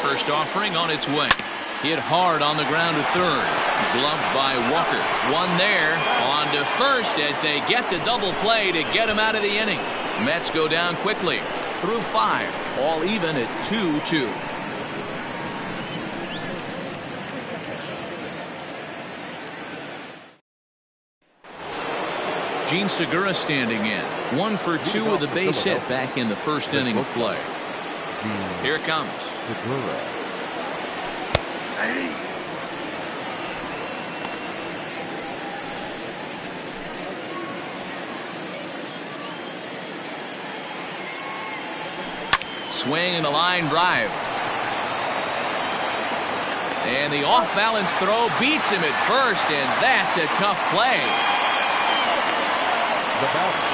First offering on its way. Hit hard on the ground to third. Gloved by Walker. One there. On to first as they get the double play to get him out of the inning. Mets go down quickly. Through 5. All even at 2-2. Gene Segura standing in. 1 for 2 with a base hit back in the first inning of play. Here it comes. Swing and a line drive. And the off-balance throw beats him at first, and that's a tough play. The batter,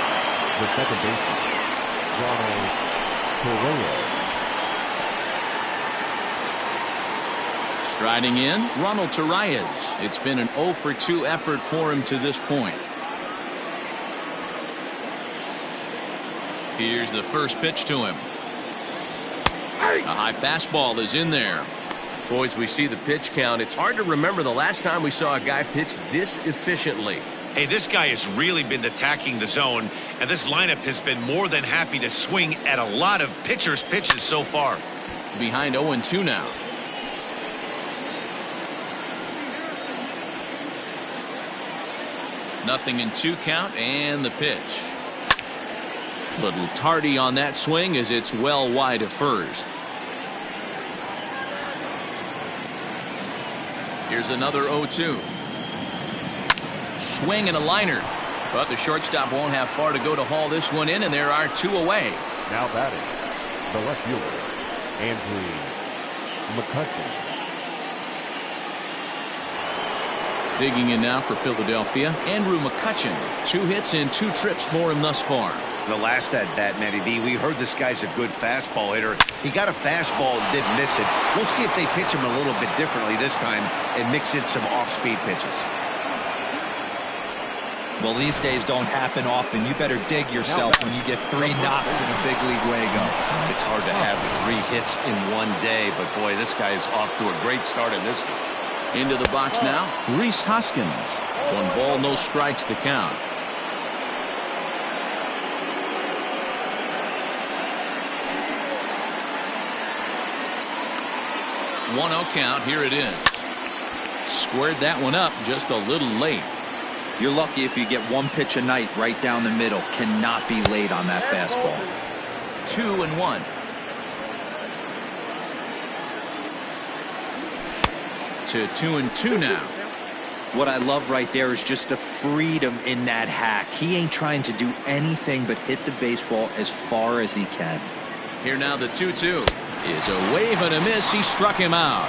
the second baseman, Ronald Correa. Striding in, Ronald Torreyes. It's been an 0 for 2 effort for him to this point. Here's the first pitch to him. A high fastball is in there. Boys, we see the pitch count. It's hard to remember the last time we saw a guy pitch this efficiently. Hey, this guy has really been attacking the zone, and this lineup has been more than happy to swing at a lot of pitchers' pitches so far. Behind 0-2 now. Nothing in 2 count, and the pitch. Little tardy on that swing as it's well wide of first. Here's another 0-2. Swing and a liner. But the shortstop won't have far to go to haul this one in, and there are 2 away. Now batting, the left fielder, Andrew McCutcheon. Digging in now for Philadelphia, Andrew McCutcheon. 2 hits and 2 trips for him thus far. The last at bat, Matty V, we heard this guy's a good fastball hitter. He got a fastball and didn't miss it. We'll see if they pitch him a little bit differently this time and mix in some off-speed pitches. Well, these days don't happen often. You better dig yourself when you get 3 knocks in a big league Wago. It's hard to have 3 hits in one day, but boy, this guy is off to a great start in this. Into the box now, Rhys Hoskins. 1 ball, no strikes the count. 1-0 count. Here it is. Squared that one up just a little late. You're lucky if you get 1 pitch a night right down the middle. Cannot be late on that fastball. 2-1. To 2-2 now. What I love right there is just the freedom in that hack. He ain't trying to do anything but hit the baseball as far as he can. Here now the 2-2 is a wave and a miss. He struck him out.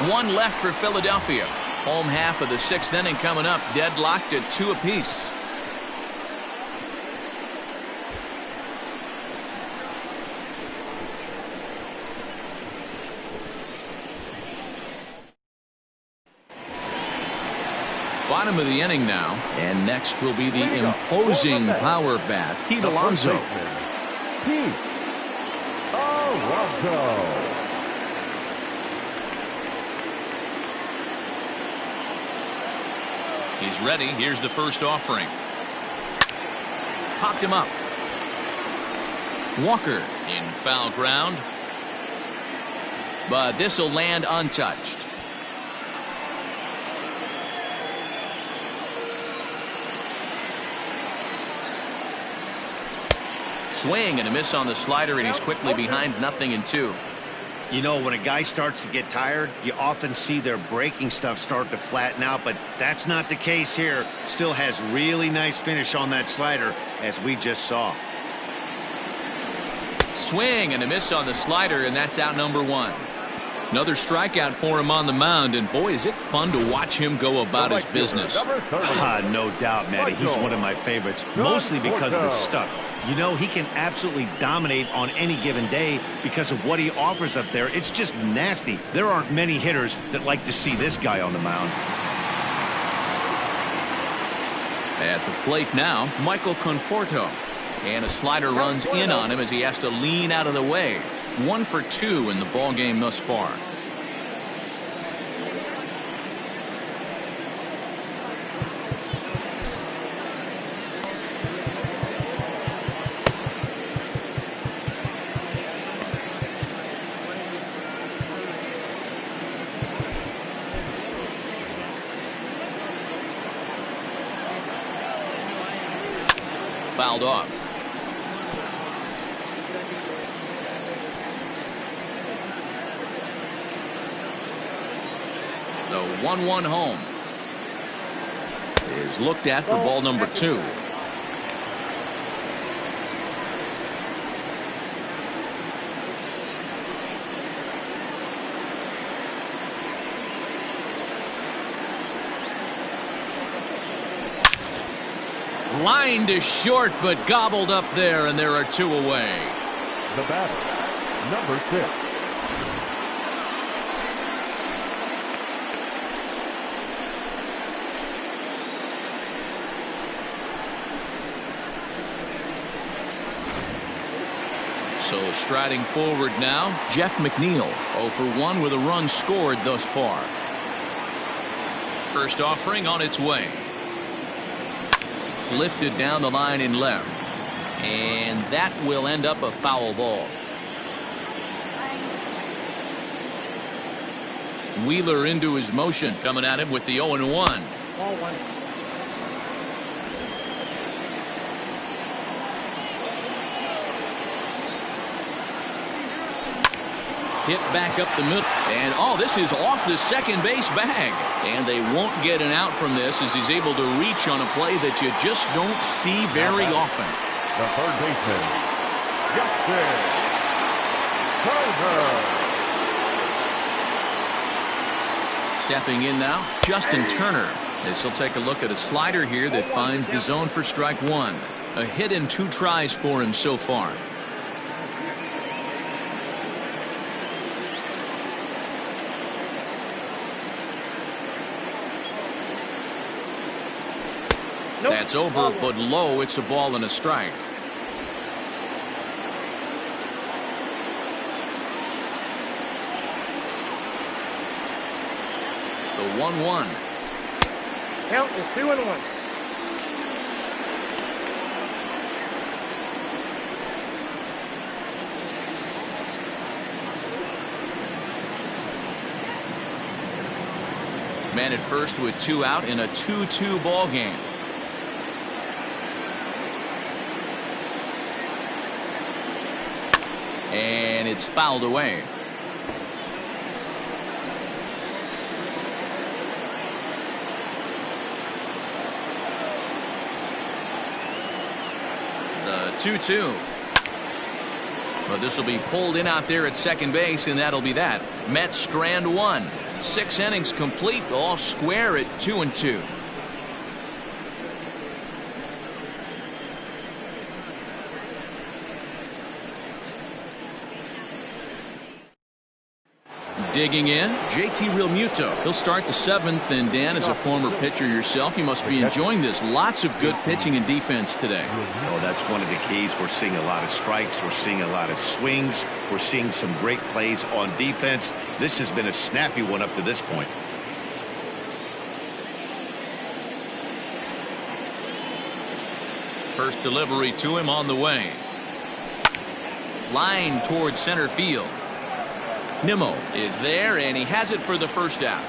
1 left for Philadelphia. Home half of the 6th inning coming up. Deadlocked at 2 apiece. Bottom of the inning now, and next will be the imposing power bat, Pete Alonso. Pete Alonso. He's ready. Here's the first offering. Popped him up. Walker in foul ground, but this will land untouched. Swing and a miss on the slider, and he's quickly behind 0-2. You know, when a guy starts to get tired, you often see their breaking stuff start to flatten out, but that's not the case here. Still has really nice finish on that slider, as we just saw. Swing and a miss on the slider, and that's out number 1. Another strikeout for him on the mound, and boy, is it fun to watch him go about his business. No doubt, Matty. He's one of my favorites, mostly because of his stuff. You know, he can absolutely dominate on any given day because of what he offers up there. It's just nasty. There aren't many hitters that like to see this guy on the mound. At the plate now, Michael Conforto. And a slider runs in on him as he has to lean out of the way. 1 for 2 in the ball game thus far. Fouled off. The 1-1 home is looked at for ball number 2. Lined to short, but gobbled up there, and there are 2 away. The batter, number 6. So striding forward now, Jeff McNeil, 0 for 1 with a run scored thus far. First offering on its way. Lifted down the line in left, and that will end up a foul ball. Wheeler into his motion, coming at him with the 0-1. Ball 1. Hit back up the middle. And, oh, this is off the second base bag. And they won't get an out from this as he's able to reach on a play that you just don't see very often. The third baseman, Justin Turner. Stepping in now, Justin Turner. As he'll take a look at a slider here that finds the zone for strike one. A hit in 2 tries for him so far. That's over, but low. It's a ball and a strike. The 1-1. Count is 2-1. Man at first with 2 out in a 2-2 ball game. And it's fouled away. The 2-2. But this will be pulled in out there at second base, and that'll be that. Mets strand 1. 6 innings complete, all square at 2-2. Digging in, JT Realmuto. He'll start the 7th, and Dan, as a former pitcher yourself, you must be enjoying this. Lots of good pitching and defense today. Oh, that's one of the keys. We're seeing a lot of strikes. We're seeing a lot of swings. We're seeing some great plays on defense. This has been a snappy one up to this point. First delivery to him on the way. Line towards center field. Nimmo is there, and he has it for the first out.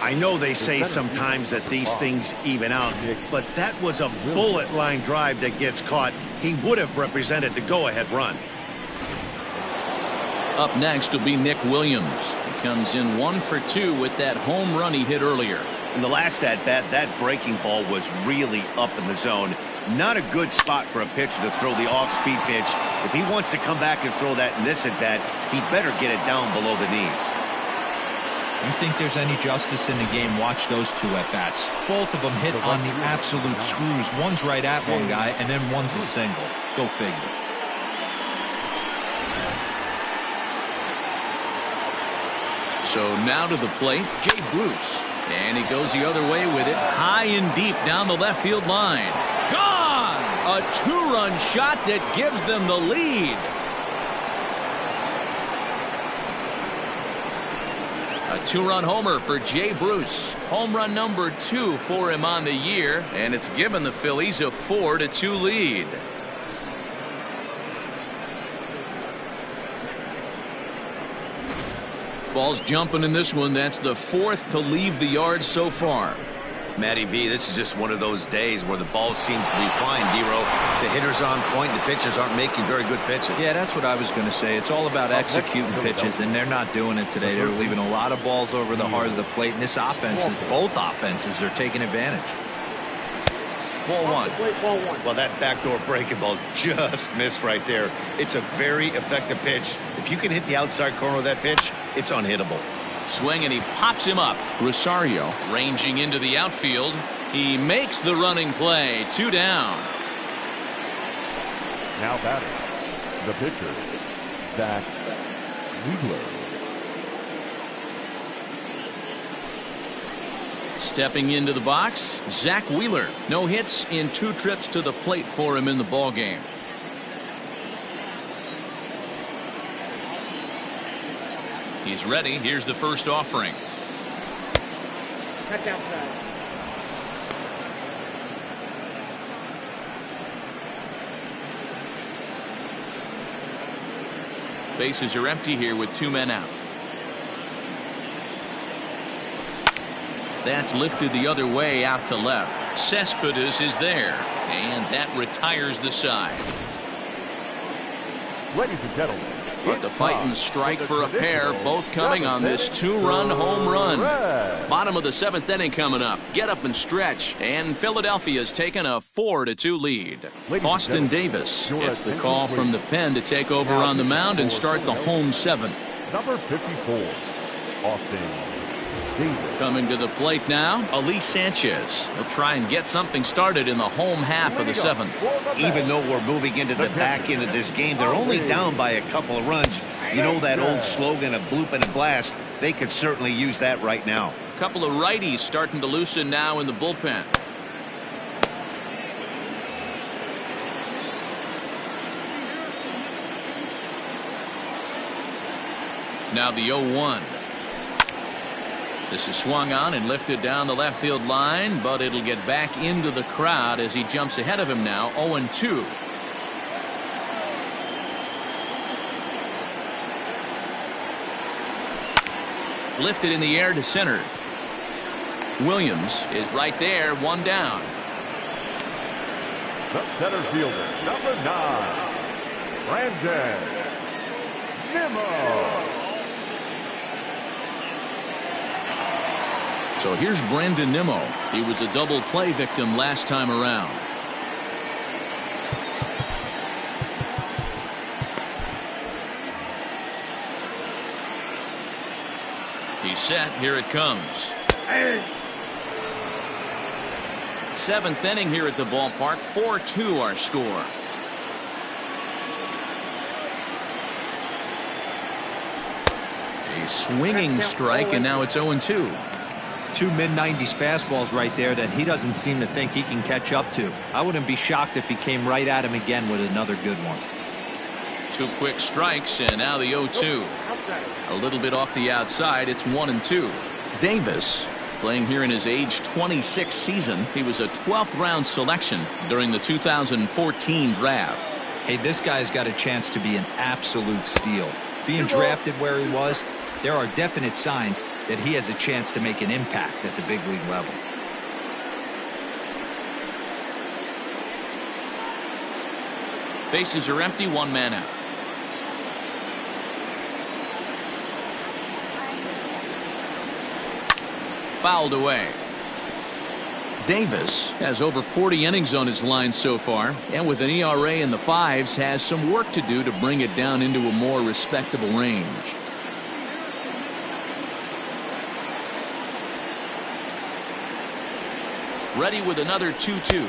I know they say sometimes that these things even out, but that was a bullet line drive that gets caught. He would have represented the go-ahead run. Up next will be Nick Williams. He comes in 1 for 2 with that home run he hit earlier. In the last at-bat, that breaking ball was really up in the zone. Not a good spot for a pitcher to throw the off-speed pitch. If he wants to come back and throw that in this at-bat, he better get it down below the knees. You think there's any justice in the game? Watch those 2 at-bats. Both of them hit on the absolute screws. One's right at one guy, and then one's a single. Go figure. So now to the plate, Jay Bruce. And he goes the other way with it, high and deep down the left field line. Gone! A 2-run shot that gives them the lead. A 2-run homer for Jay Bruce. Home run number 2 for him on the year, and it's given the Phillies a 4-2 lead. Ball's jumping in this one. That's the 4th to leave the yard so far. Matty V, this is just one of those days where the ball seems to be flying, D-Row. The hitters are on point. The pitchers aren't making very good pitches. Yeah, that's what I was going to say. It's all about executing pitches, and they're not doing it today. They're leaving a lot of balls over the heart of the plate, and this offense, both offenses are taking advantage. Ball 1. Well, that backdoor breaking ball just missed right there. It's a very effective pitch. If you can hit the outside corner of that pitch, it's unhittable. Swing, and he pops him up. Rosario ranging into the outfield. He makes the running play. 2 down. Now batting, the pitcher, Zach Wheeler. Stepping into the box, Zach Wheeler. No hits in 2 trips to the plate for him in the ball game. He's ready. Here's the first offering. Catch outside. Bases are empty here with 2 men out. That's lifted the other way out to left. Cespedes is there, and that retires the side. Ladies and gentlemen, But the fighting strike for a pair, both coming on this 2-run home run. Bottom of the 7th inning coming up. Get up and stretch. And Philadelphia's taken a 4-2 lead. Austin Davis gets the call from the pen to take over on the mound and start the home 7th. Number 54, Austin Davis. Coming to the plate now, Elise Sanchez. He'll try and get something started in the home half of the 7th. Even though we're moving into the back end of this game, they're only down by a couple of runs. You know that old slogan, a bloop and a blast? They could certainly use that right now. A couple of righties starting to loosen now in the bullpen. Now the 0-1. This is swung on and lifted down the left field line, but it'll get back into the crowd as he jumps ahead of him now, 0-2. Lifted in the air to center. Williams is right there, 1 down. The center fielder, number 9, Brandon Nimmo. So here's Brandon Nimmo. He was a double play victim last time around. He's set. Here it comes. 7th inning here at the ballpark. 4-2 our score. A swinging strike, and now it's 0-2. 2 mid-90s fastballs right there that he doesn't seem to think he can catch up to. I wouldn't be shocked if he came right at him again with another good one. 2 quick strikes, and now the 0-2. A little bit off the outside. It's 1-2. Davis playing here in his age 26 season. He was a 12th round selection during the 2014 draft. Hey, this guy's got a chance to be an absolute steal. Being drafted where he was, there are definite signs that he has a chance to make an impact at the big league level. Bases are empty, 1 man out. Fouled away. Davis has over 40 innings on his line so far, and with an ERA in the 5s, has some work to do to bring it down into a more respectable range. Ready with another 2-2.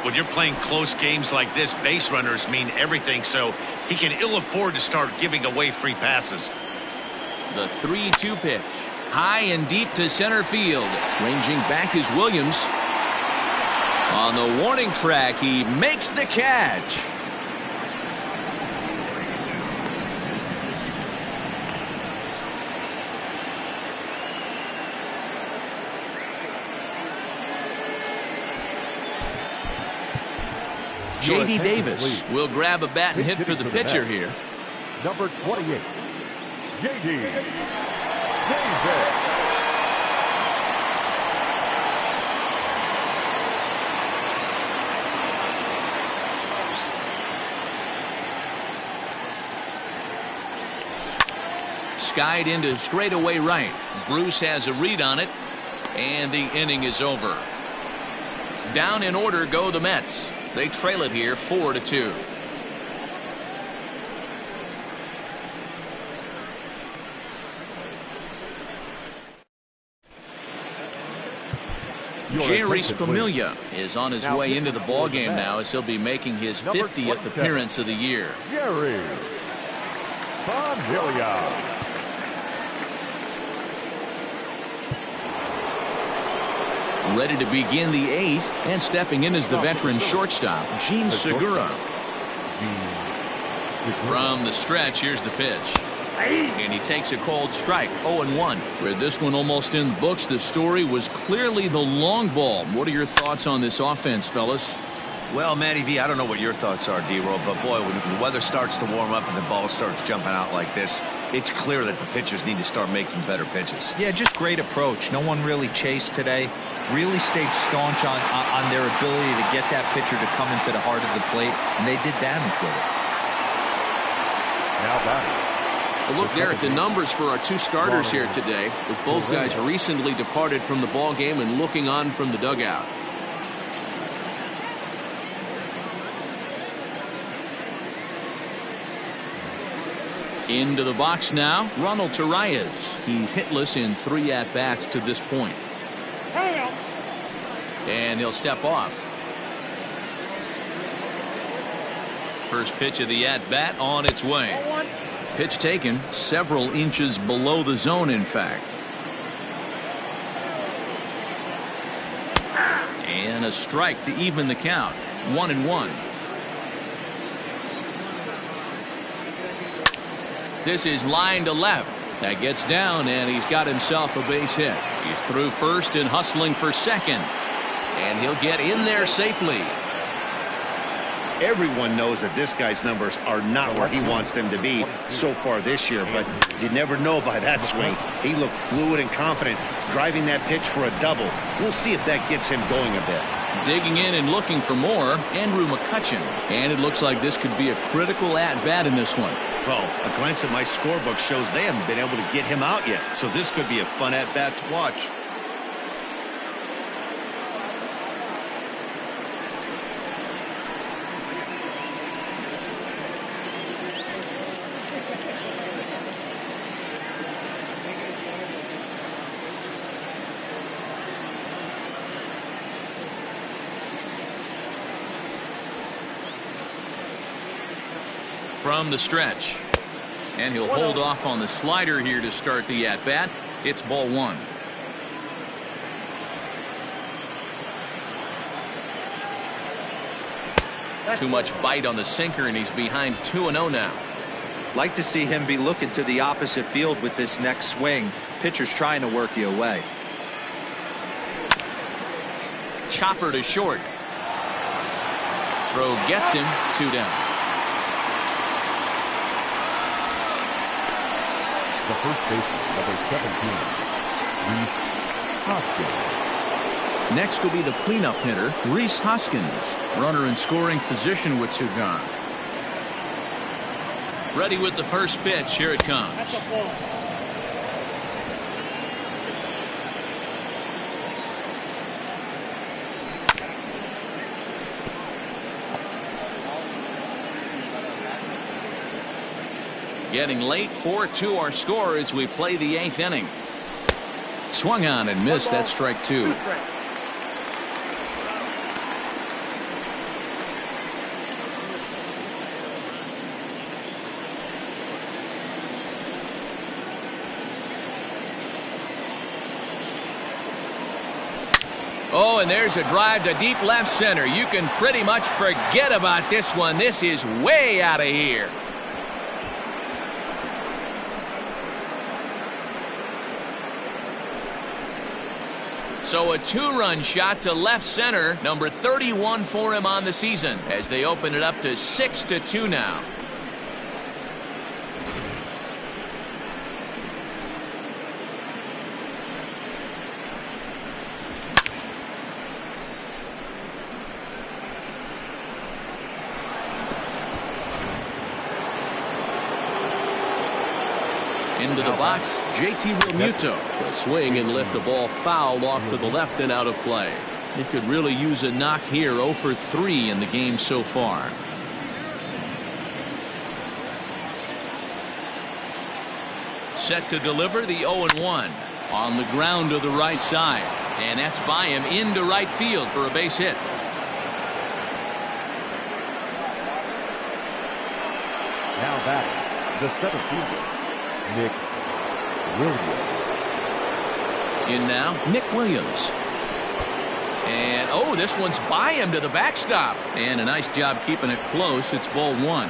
When you're playing close games like this, base runners mean everything, so he can ill afford to start giving away free passes. The 3-2 pitch. High and deep to center field. Ranging back is Williams. On the warning track, he makes the catch. J.D. Davis will grab a bat and hit for the pitcher here. Number 28, J.D. Davis. Skied into straightaway right. Bruce has a read on it, and the inning is over. Down in order go the Mets. They trail it here 4-2. Jerry Familia is on his way into the ballgame now as he'll be making his 50th appearance of the year. Jerry Familia. Ready to begin the 8th, and stepping in as the veteran shortstop, Gene Segura. From the stretch, here's the pitch. And he takes a cold strike, 0-1. With this one almost in the books, the story was clearly the long ball. What are your thoughts on this offense, fellas? Well, Matty V, I don't know what your thoughts are, D-Roll, but boy, when the weather starts to warm up and the ball starts jumping out like this, it's clear that the pitchers need to start making better pitches. Yeah, just great approach. No one really chased today. Really stayed staunch on their ability to get that pitcher to come into the heart of the plate, and they did damage with it. batting. A look there at the numbers for our two starters here today, with both guys recently departed from the ball game and looking on from the dugout. Into the box now, Ronald Torreyes. He's hitless in 3 at-bats to this point. And he'll step off. First pitch of the at-bat on its way. Pitch taken several inches below the zone, in fact. And a strike to even the count. 1-1. This is line to left. That gets down, and he's got himself a base hit. He's through first and hustling for second. And he'll get in there safely. Everyone knows that this guy's numbers are not where he wants them to be so far this year, but you never know by that swing. He looked fluid and confident, driving that pitch for a double. We'll see if that gets him going a bit. Digging in and looking for more, Andrew McCutchen. And it looks like this could be a critical at-bat in this one. Well, a glance at my scorebook shows they haven't been able to get him out yet, so this could be a fun at-bat to watch. From the stretch, and he'll hold off on the slider here to start the at-bat. It's ball 1. Too much bite on the sinker, and he's behind 2-0 now. Like to see him be looking to the opposite field with this next swing. Pitcher's trying to work you away. Chopper to short. Throw gets him. 2 down. The first baseman, number 17, Reese Hoskins. Next will be the cleanup hitter, Reese Hoskins. Runner in scoring position with 2 gone. Ready with the first pitch. Here it comes. Getting late, 4-2 our score as we play the 8th inning. Swung on and missed. That strike 2. Oh, and there's a drive to deep left center. You can pretty much forget about this one. This is way out of here. So a 2-run shot to left center, number 31 for him on the season, as they open it up to 6-2 now. Into the box, JT Realmuto. A swing and lift the ball foul off to the left and out of play. He could really use a knock here. 0 for 3 in the game so far. Set to deliver the 0-1 on the ground to the right side. And that's by him into right field for a base hit. Now back, the center fielder, Nick Williams. In now, Nick Williams. And, oh, this one's by him to the backstop. And a nice job keeping it close. It's ball 1.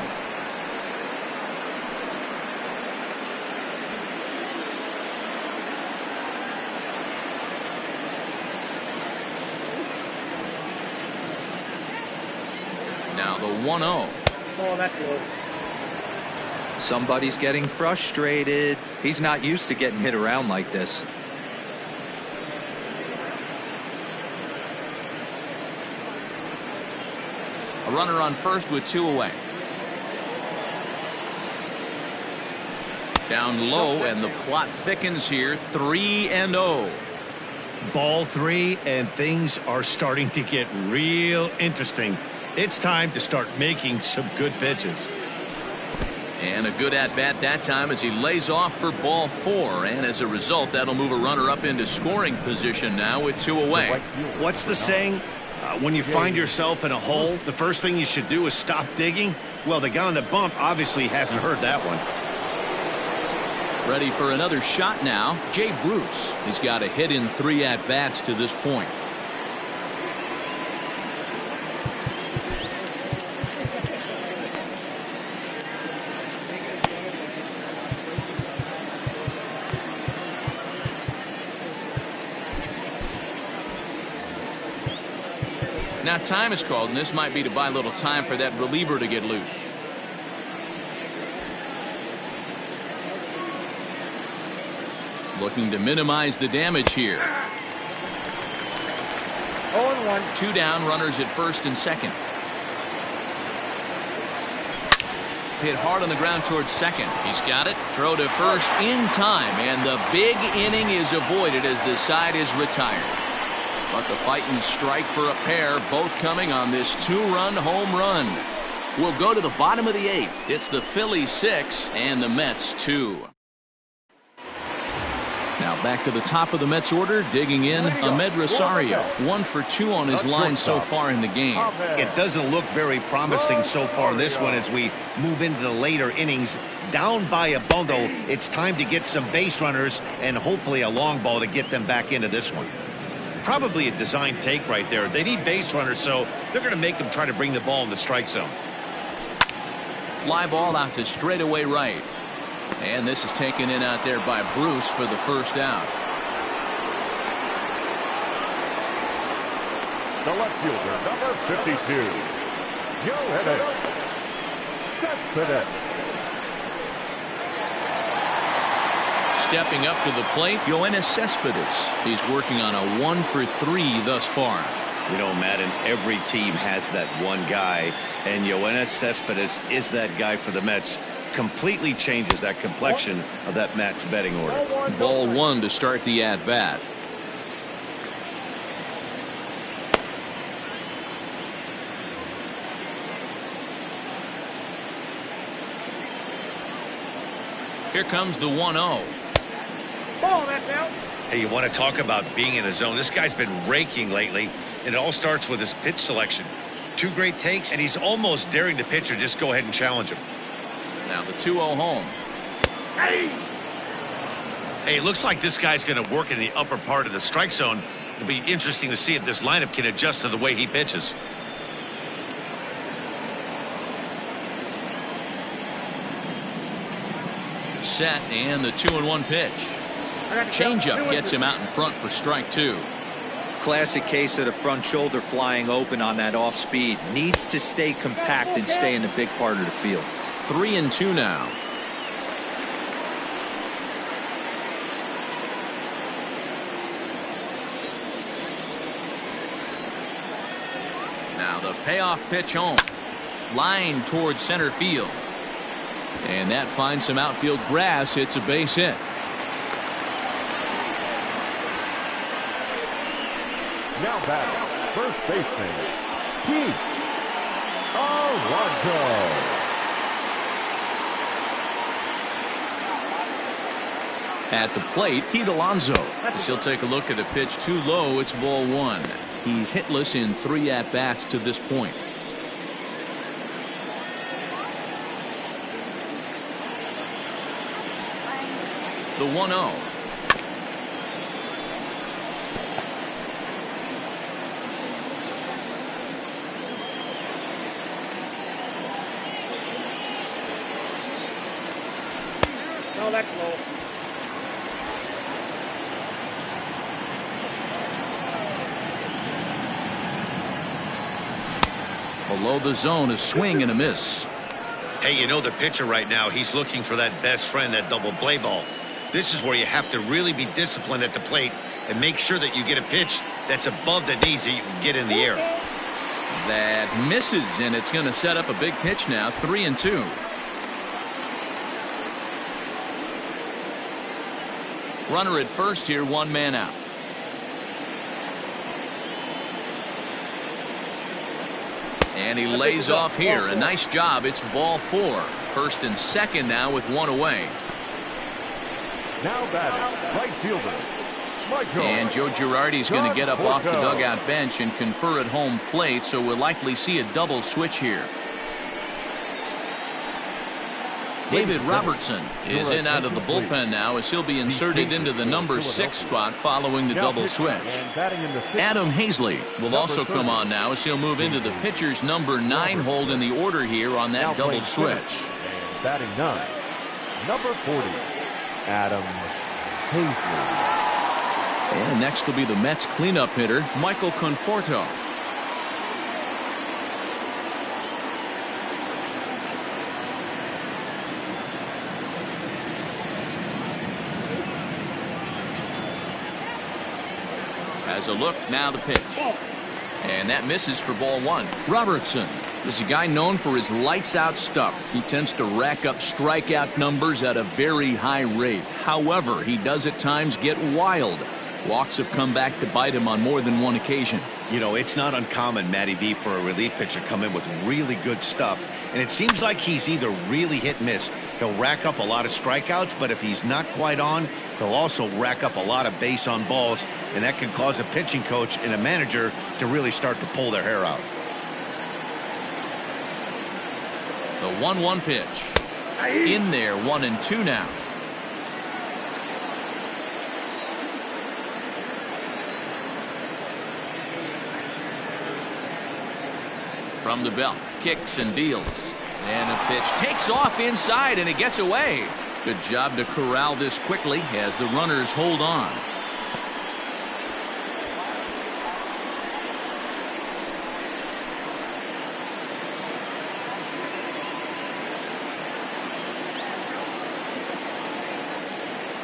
Now the 1-0. Oh, that's good. Somebody's getting frustrated. He's not used to getting hit around like this. A runner on first with 2 away. Down low, and the plot thickens here. 3-0. Ball 3, and things are starting to get real interesting. It's time to start making some good pitches. And a good at-bat that time as he lays off for ball 4. And as a result, that'll move a runner up into scoring position now with 2 away. What's the saying? When you find yourself in a hole, the first thing you should do is stop digging. Well, the guy on the bump obviously hasn't heard that one. Ready for another shot now. Jay Bruce. He's got a hit in 3 at-bats to this point. Now time is called, and this might be to buy a little time for that reliever to get loose. Looking to minimize the damage here. 0-1. 2 down, runners at first and second. Hit hard on the ground towards second. He's got it. Throw to first in time, and the big inning is avoided as the side is retired. But the fighting strike for a pair, both coming on this 2-run home run. We'll go to the bottom of the 8th. It's the Phillies 6 and the Mets 2. Now back to the top of the Mets order, digging in Ahmed Rosario. 1 for 2 on his line so far in the game. It doesn't look very promising so far in this one as we move into the later innings. Down by a bundle, it's time to get some base runners and hopefully a long ball to get them back into this one. Probably a design take right there. They need base runners, so they're going to make them try to bring the ball in the strike zone. Fly ball out to straightaway right. And this is taken in out there by Bruce for the first out. The left fielder, number 52, Yoenis Cespedes. Stepping up to the plate, Yoenis Cespedes. He's working on a 1 for 3 thus far. You know, Madden, every team has that one guy, and Yoenis Cespedes is that guy for the Mets. Completely changes that complexion of that Mets betting order. Ball 1 to start the at-bat. Here comes the 1-0. Ball, that's out. Hey, you want to talk about being in a zone? This guy's been raking lately, and it all starts with his pitch selection. 2 great takes, and he's almost daring the pitcher just go ahead and challenge him. Now the 2-0 home. Hey, it looks like this guy's going to work in the upper part of the strike zone. It'll be interesting to see if this lineup can adjust to the way he pitches. Set, and the 2-1 pitch. Changeup gets him out in front for strike 2. Classic case of the front shoulder flying open on that off speed. Needs to stay compact and stay in the big part of the field. 3-2 now. Now the payoff pitch home. Line towards center field. And that finds some outfield grass. It's a base hit. Now back, first baseman, Pete Alonso. At the plate, Pete Alonso. As he'll take a look at a pitch too low, it's ball 1. He's hitless in 3 at-bats to this point. The 1-0. No, that's low. Below the zone, a swing and a miss. Hey, you know the pitcher right now, he's looking for that best friend, that double play ball. This is where you have to really be disciplined at the plate and make sure that you get a pitch that's above the knees that you can get in the air. That misses, and it's going to set up a big pitch now. 3-2. Runner at first here, one man out. And he lays off here. A nice job. It's ball 4. First and second now with one away. Now batting, right fielder, Michael. And Joe Girardi's going to get up off the dugout bench and confer at home plate, so we'll likely see a double switch here. David Robertson is in out of the bullpen now as he'll be inserted into the number 6 spot following the double switch. Adam Hazley will also come on now as he'll move into the pitcher's number 9 hold in the order here on that double switch. And batting 9, number 40, Adam Hazley. And next will be the Mets cleanup hitter, Michael Conforto. As a look, now the pitch. And that misses for ball 1. Robertson is a guy known for his lights-out stuff. He tends to rack up strikeout numbers at a very high rate. However, he does at times get wild. Walks have come back to bite him on more than one occasion. You know, it's not uncommon, Matty V, for a relief pitcher to come in with really good stuff. And it seems like he's either really hit and miss. He'll rack up a lot of strikeouts, but if he's not quite on, he'll also rack up a lot of base on balls. And that can cause a pitching coach and a manager to really start to pull their hair out. The 1-1 pitch. In there, 1-2 now. From the belt, kicks and deals. And a pitch takes off inside, and it gets away. Good job to corral this quickly as the runners hold on.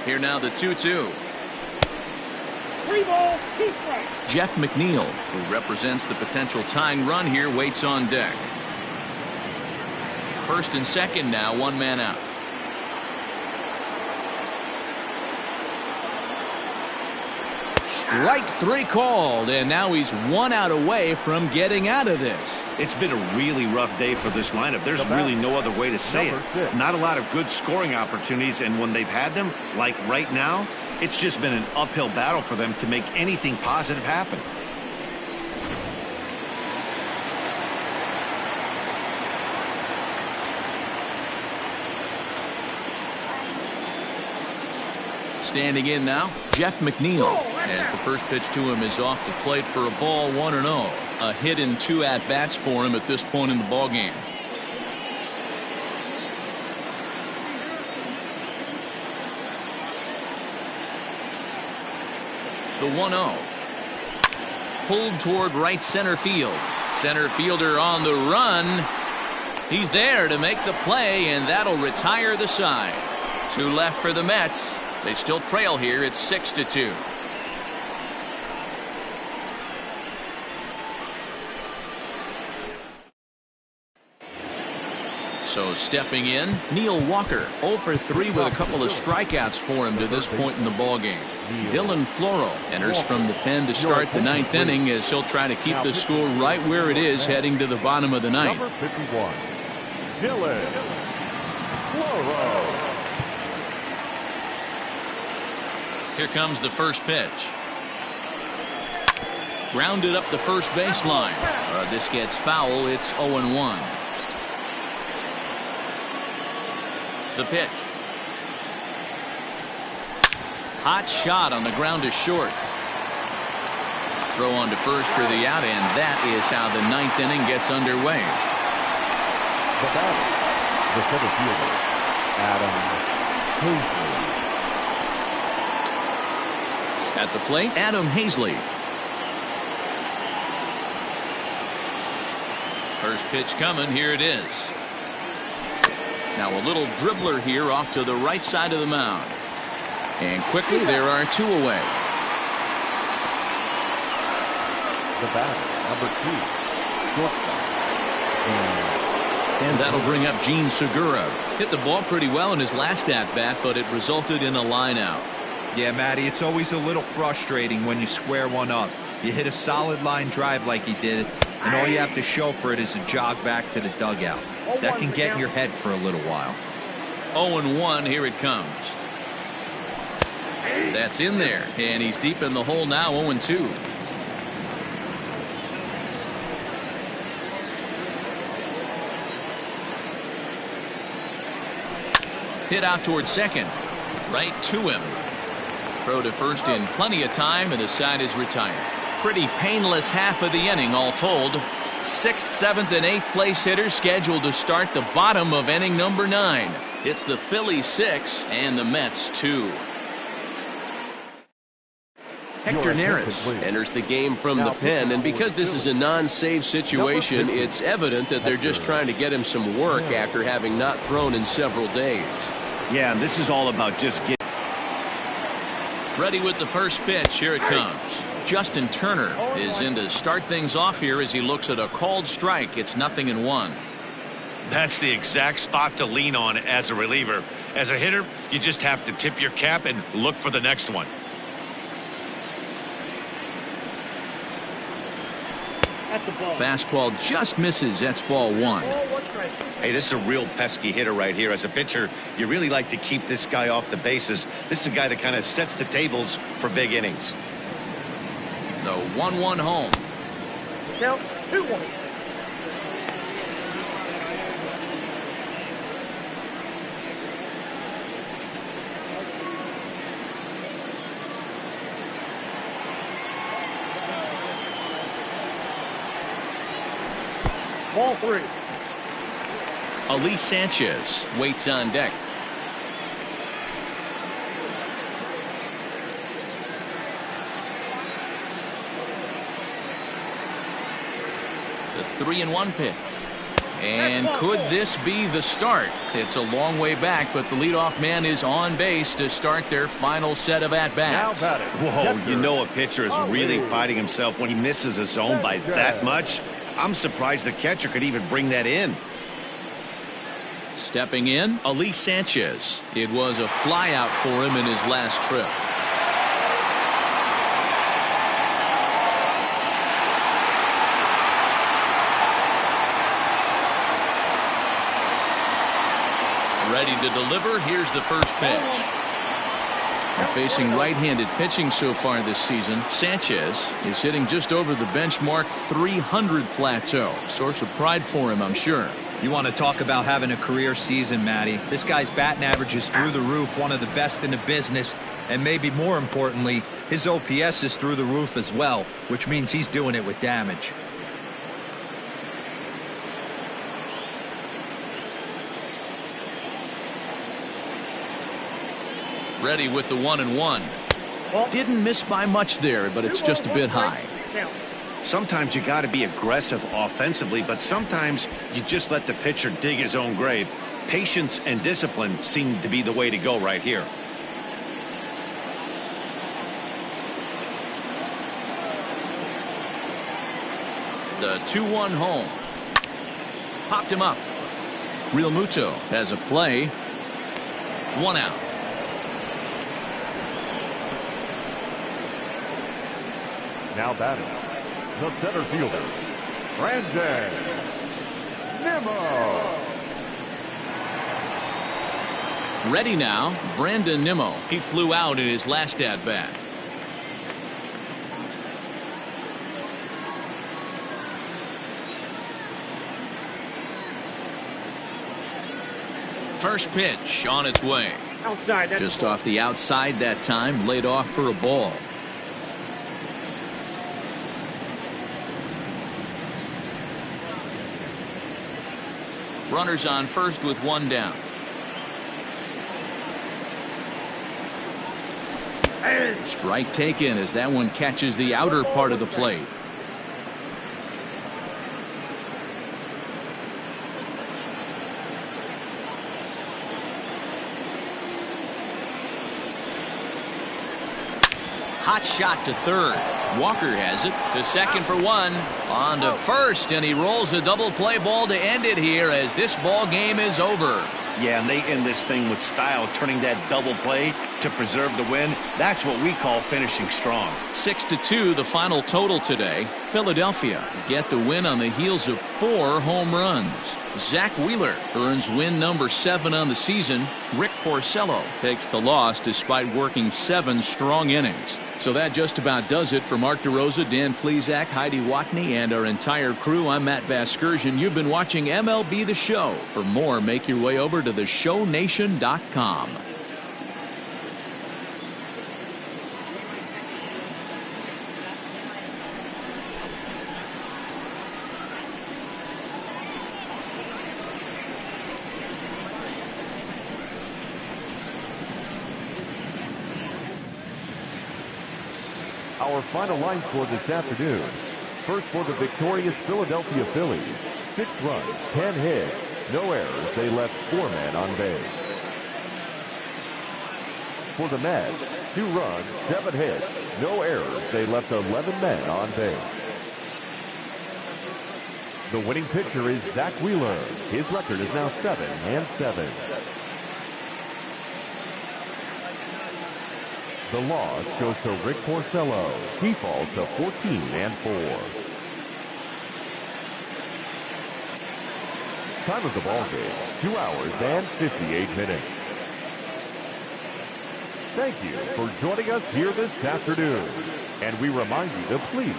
Here now the 2-2. 3 balls, 2 strikes. Jeff McNeil, who represents the potential tying run here, waits on deck. First and second now, one man out. Strike 3 called, and now he's 1 out away from getting out of this. It's been a really rough day for this lineup. There's really no other way to say it. Not a lot of good scoring opportunities, and when they've had them, like right now, it's just been an uphill battle for them to make anything positive happen. Standing in now, Jeff McNeil, as the first pitch to him is off the plate for a ball, 1-0. A hit in 2 at-bats for him at this point in the ballgame. The 1-0. Pulled toward right center field. Center fielder on the run. He's there to make the play, and that'll retire the side. 2 left for the Mets. They still trail here. It's 6-2. So stepping in, Neil Walker, 0 for 3 with a couple of strikeouts for him to this point in the ballgame. Dylan Floro enters from the pen to start the 9th inning as he'll try to keep the score right where it is heading to the bottom of the 9th. Number 51, Dylan Floro. Here comes the first pitch. Grounded up the first baseline. This gets foul. It's 0-1. The pitch. Hot shot on the ground is short. Throw on to first for the out, and that is how the 9th inning gets underway. The batter, the center fielder, Adam Hazley. At the plate, Adam Hazley. First pitch coming. Here it is. Now a little dribbler here off to the right side of the mound. And quickly there are 2 away. The batter, number 2, shortstop. And that'll bring up Gene Segura. Hit the ball pretty well in his last at-bat, but it resulted in a line out. Yeah, Matty, it's always a little frustrating when you square one up. You hit a solid line drive like he did, and all you have to show for it is a jog back to the dugout. That can get in your head for a little while. 0-1, here it comes. That's in there, and he's deep in the hole now, 0-2. Hit out towards second. Right to him. Throw to first in plenty of time, and the side is retired. Pretty painless half of the inning, all told. 6th, 7th, and 8th place hitters scheduled to start the bottom of inning number 9. It's the Phillies 6 and the Mets 2. Hector Neris enters the game from the pen, and because this is a non-save situation, it's evident that they're just trying to get him some work after having not thrown in several days. Yeah, and this is all about just getting ready with the first pitch. Here it comes. Justin Turner is in to start things off here as he looks at a called strike. It's 0-1. That's the exact spot to lean on as a reliever. As a hitter, you just have to tip your cap and look for the next one. Fastball just misses. That's ball 1. Hey, this is a real pesky hitter right here. As a pitcher, you really like to keep this guy off the bases. This is a guy that kind of sets the tables for big innings. The 1-1 home. Count 2-1. Ball 3. Elise Sanchez waits on deck. The 3-1 pitch. And could this be the start? It's a long way back, but the leadoff man is on base to start their final set of at-bats. Whoa, you know a pitcher is really fighting himself when he misses a zone by that much. I'm surprised the catcher could even bring that in. Stepping in, Elise Sanchez. It was a flyout for him in his last trip. Ready to deliver. Here's the first pitch. And facing right-handed pitching so far this season, Sanchez is hitting just over the benchmark 300 plateau. Source of pride for him, I'm sure. You want to talk about having a career season, Matty. This guy's batting average is through the roof, one of the best in the business, and maybe more importantly, his OPS is through the roof as well, which means he's doing it with damage. Ready with the 1-1. Didn't miss by much there, but it's just a bit high. Sometimes you got to be aggressive offensively, but sometimes you just let the pitcher dig his own grave. Patience and discipline seem to be the way to go right here. The 2-1 home. Popped him up. Real Muto has a play. 1 out. Now batting, the center fielder, Brandon Nimmo. Ready now, Brandon Nimmo. He flew out in his last at-bat. First pitch on its way. Outside. Just off the outside that time, laid off for a ball. Runners on first with 1 down. Strike taken as that one catches the outer part of the plate. Hot shot to third. Walker has it to second for 1. On to first, and he rolls a double play ball to end it here as this ball game is over. Yeah, and they end this thing with style, turning that double play to preserve the win. That's what we call finishing strong. 6-2, the final total today. Philadelphia get the win on the heels of 4 home runs. Zach Wheeler earns win number 7 on the season. Rick Porcello takes the loss despite working 7 strong innings. So that just about does it for Mark DeRosa, Dan Plesac, Heidi Watney, and our entire crew. I'm Matt Vasgersian. You've been watching MLB The Show. For more, make your way over to theshownation.com. Our final line score this afternoon. First for the victorious Philadelphia Phillies. 6 runs, 10 hits, no errors. They left 4 men on base. For the Mets, 2 runs, 7 hits, no errors. They left 11 men on base. The winning pitcher is Zach Wheeler. His record is now 7-7. The loss goes to Rick Porcello. He falls to 14-4. Time of the ball game, 2 hours and 58 minutes. Thank you for joining us here this afternoon. And we remind you to please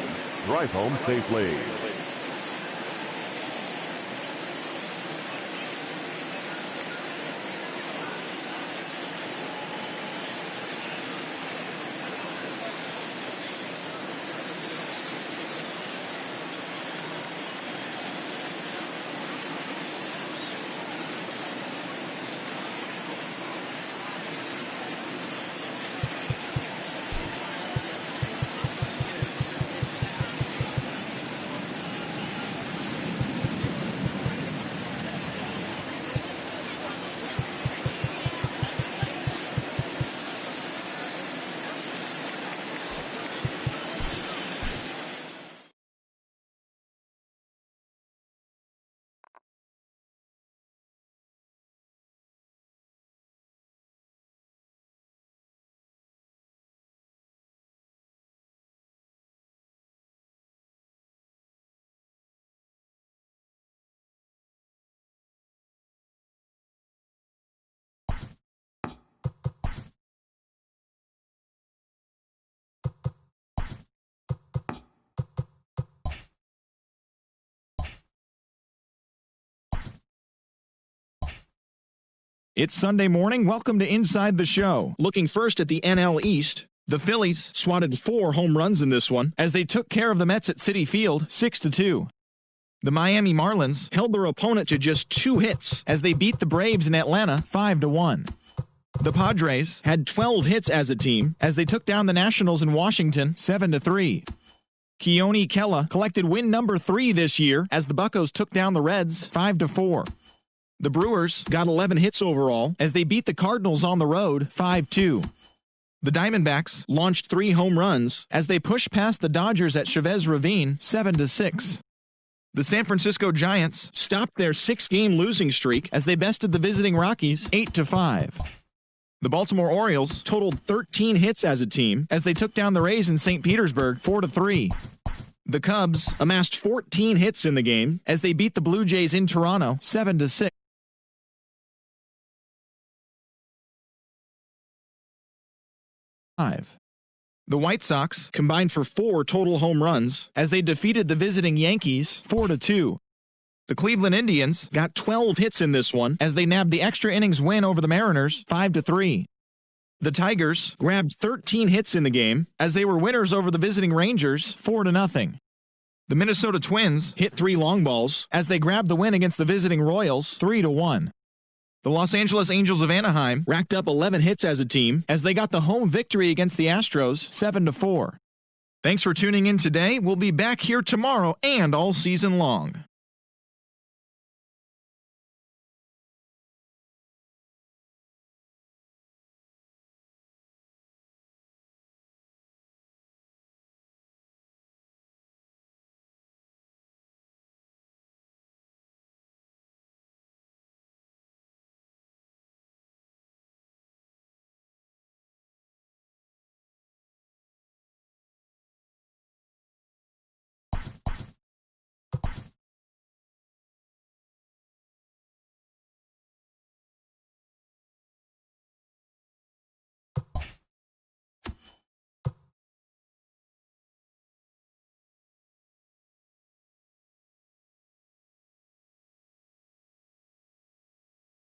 drive home safely. It's Sunday morning. Welcome to Inside the Show. Looking first at the NL East, the Phillies swatted 4 home runs in this one as they took care of the Mets at Citi Field 6-2. The Miami Marlins held their opponent to just 2 hits as they beat the Braves in Atlanta 5-1. The Padres had 12 hits as a team as they took down the Nationals in Washington 7-3. Keone Kela collected win number 3 this year as the Buccos took down the Reds 5-4. The Brewers got 11 hits overall as they beat the Cardinals on the road 5-2. The Diamondbacks launched 3 home runs as they pushed past the Dodgers at Chavez Ravine 7-6. The San Francisco Giants stopped their 6-game losing streak as they bested the visiting Rockies 8-5. The Baltimore Orioles totaled 13 hits as a team as they took down the Rays in St. Petersburg 4-3. The Cubs amassed 14 hits in the game as they beat the Blue Jays in Toronto 7-6. The White Sox combined for 4 total home runs as they defeated the visiting Yankees 4-2. The Cleveland Indians got 12 hits in this one as they nabbed the extra innings win over the Mariners 5-3. The Tigers grabbed 13 hits in the game as they were winners over the visiting Rangers 4-0. The Minnesota Twins hit 3 long balls as they grabbed the win against the visiting Royals 3-1. The Los Angeles Angels of Anaheim racked up 11 hits as a team as they got the home victory against the Astros 7-4. Thanks for tuning in today. We'll be back here tomorrow and all season long.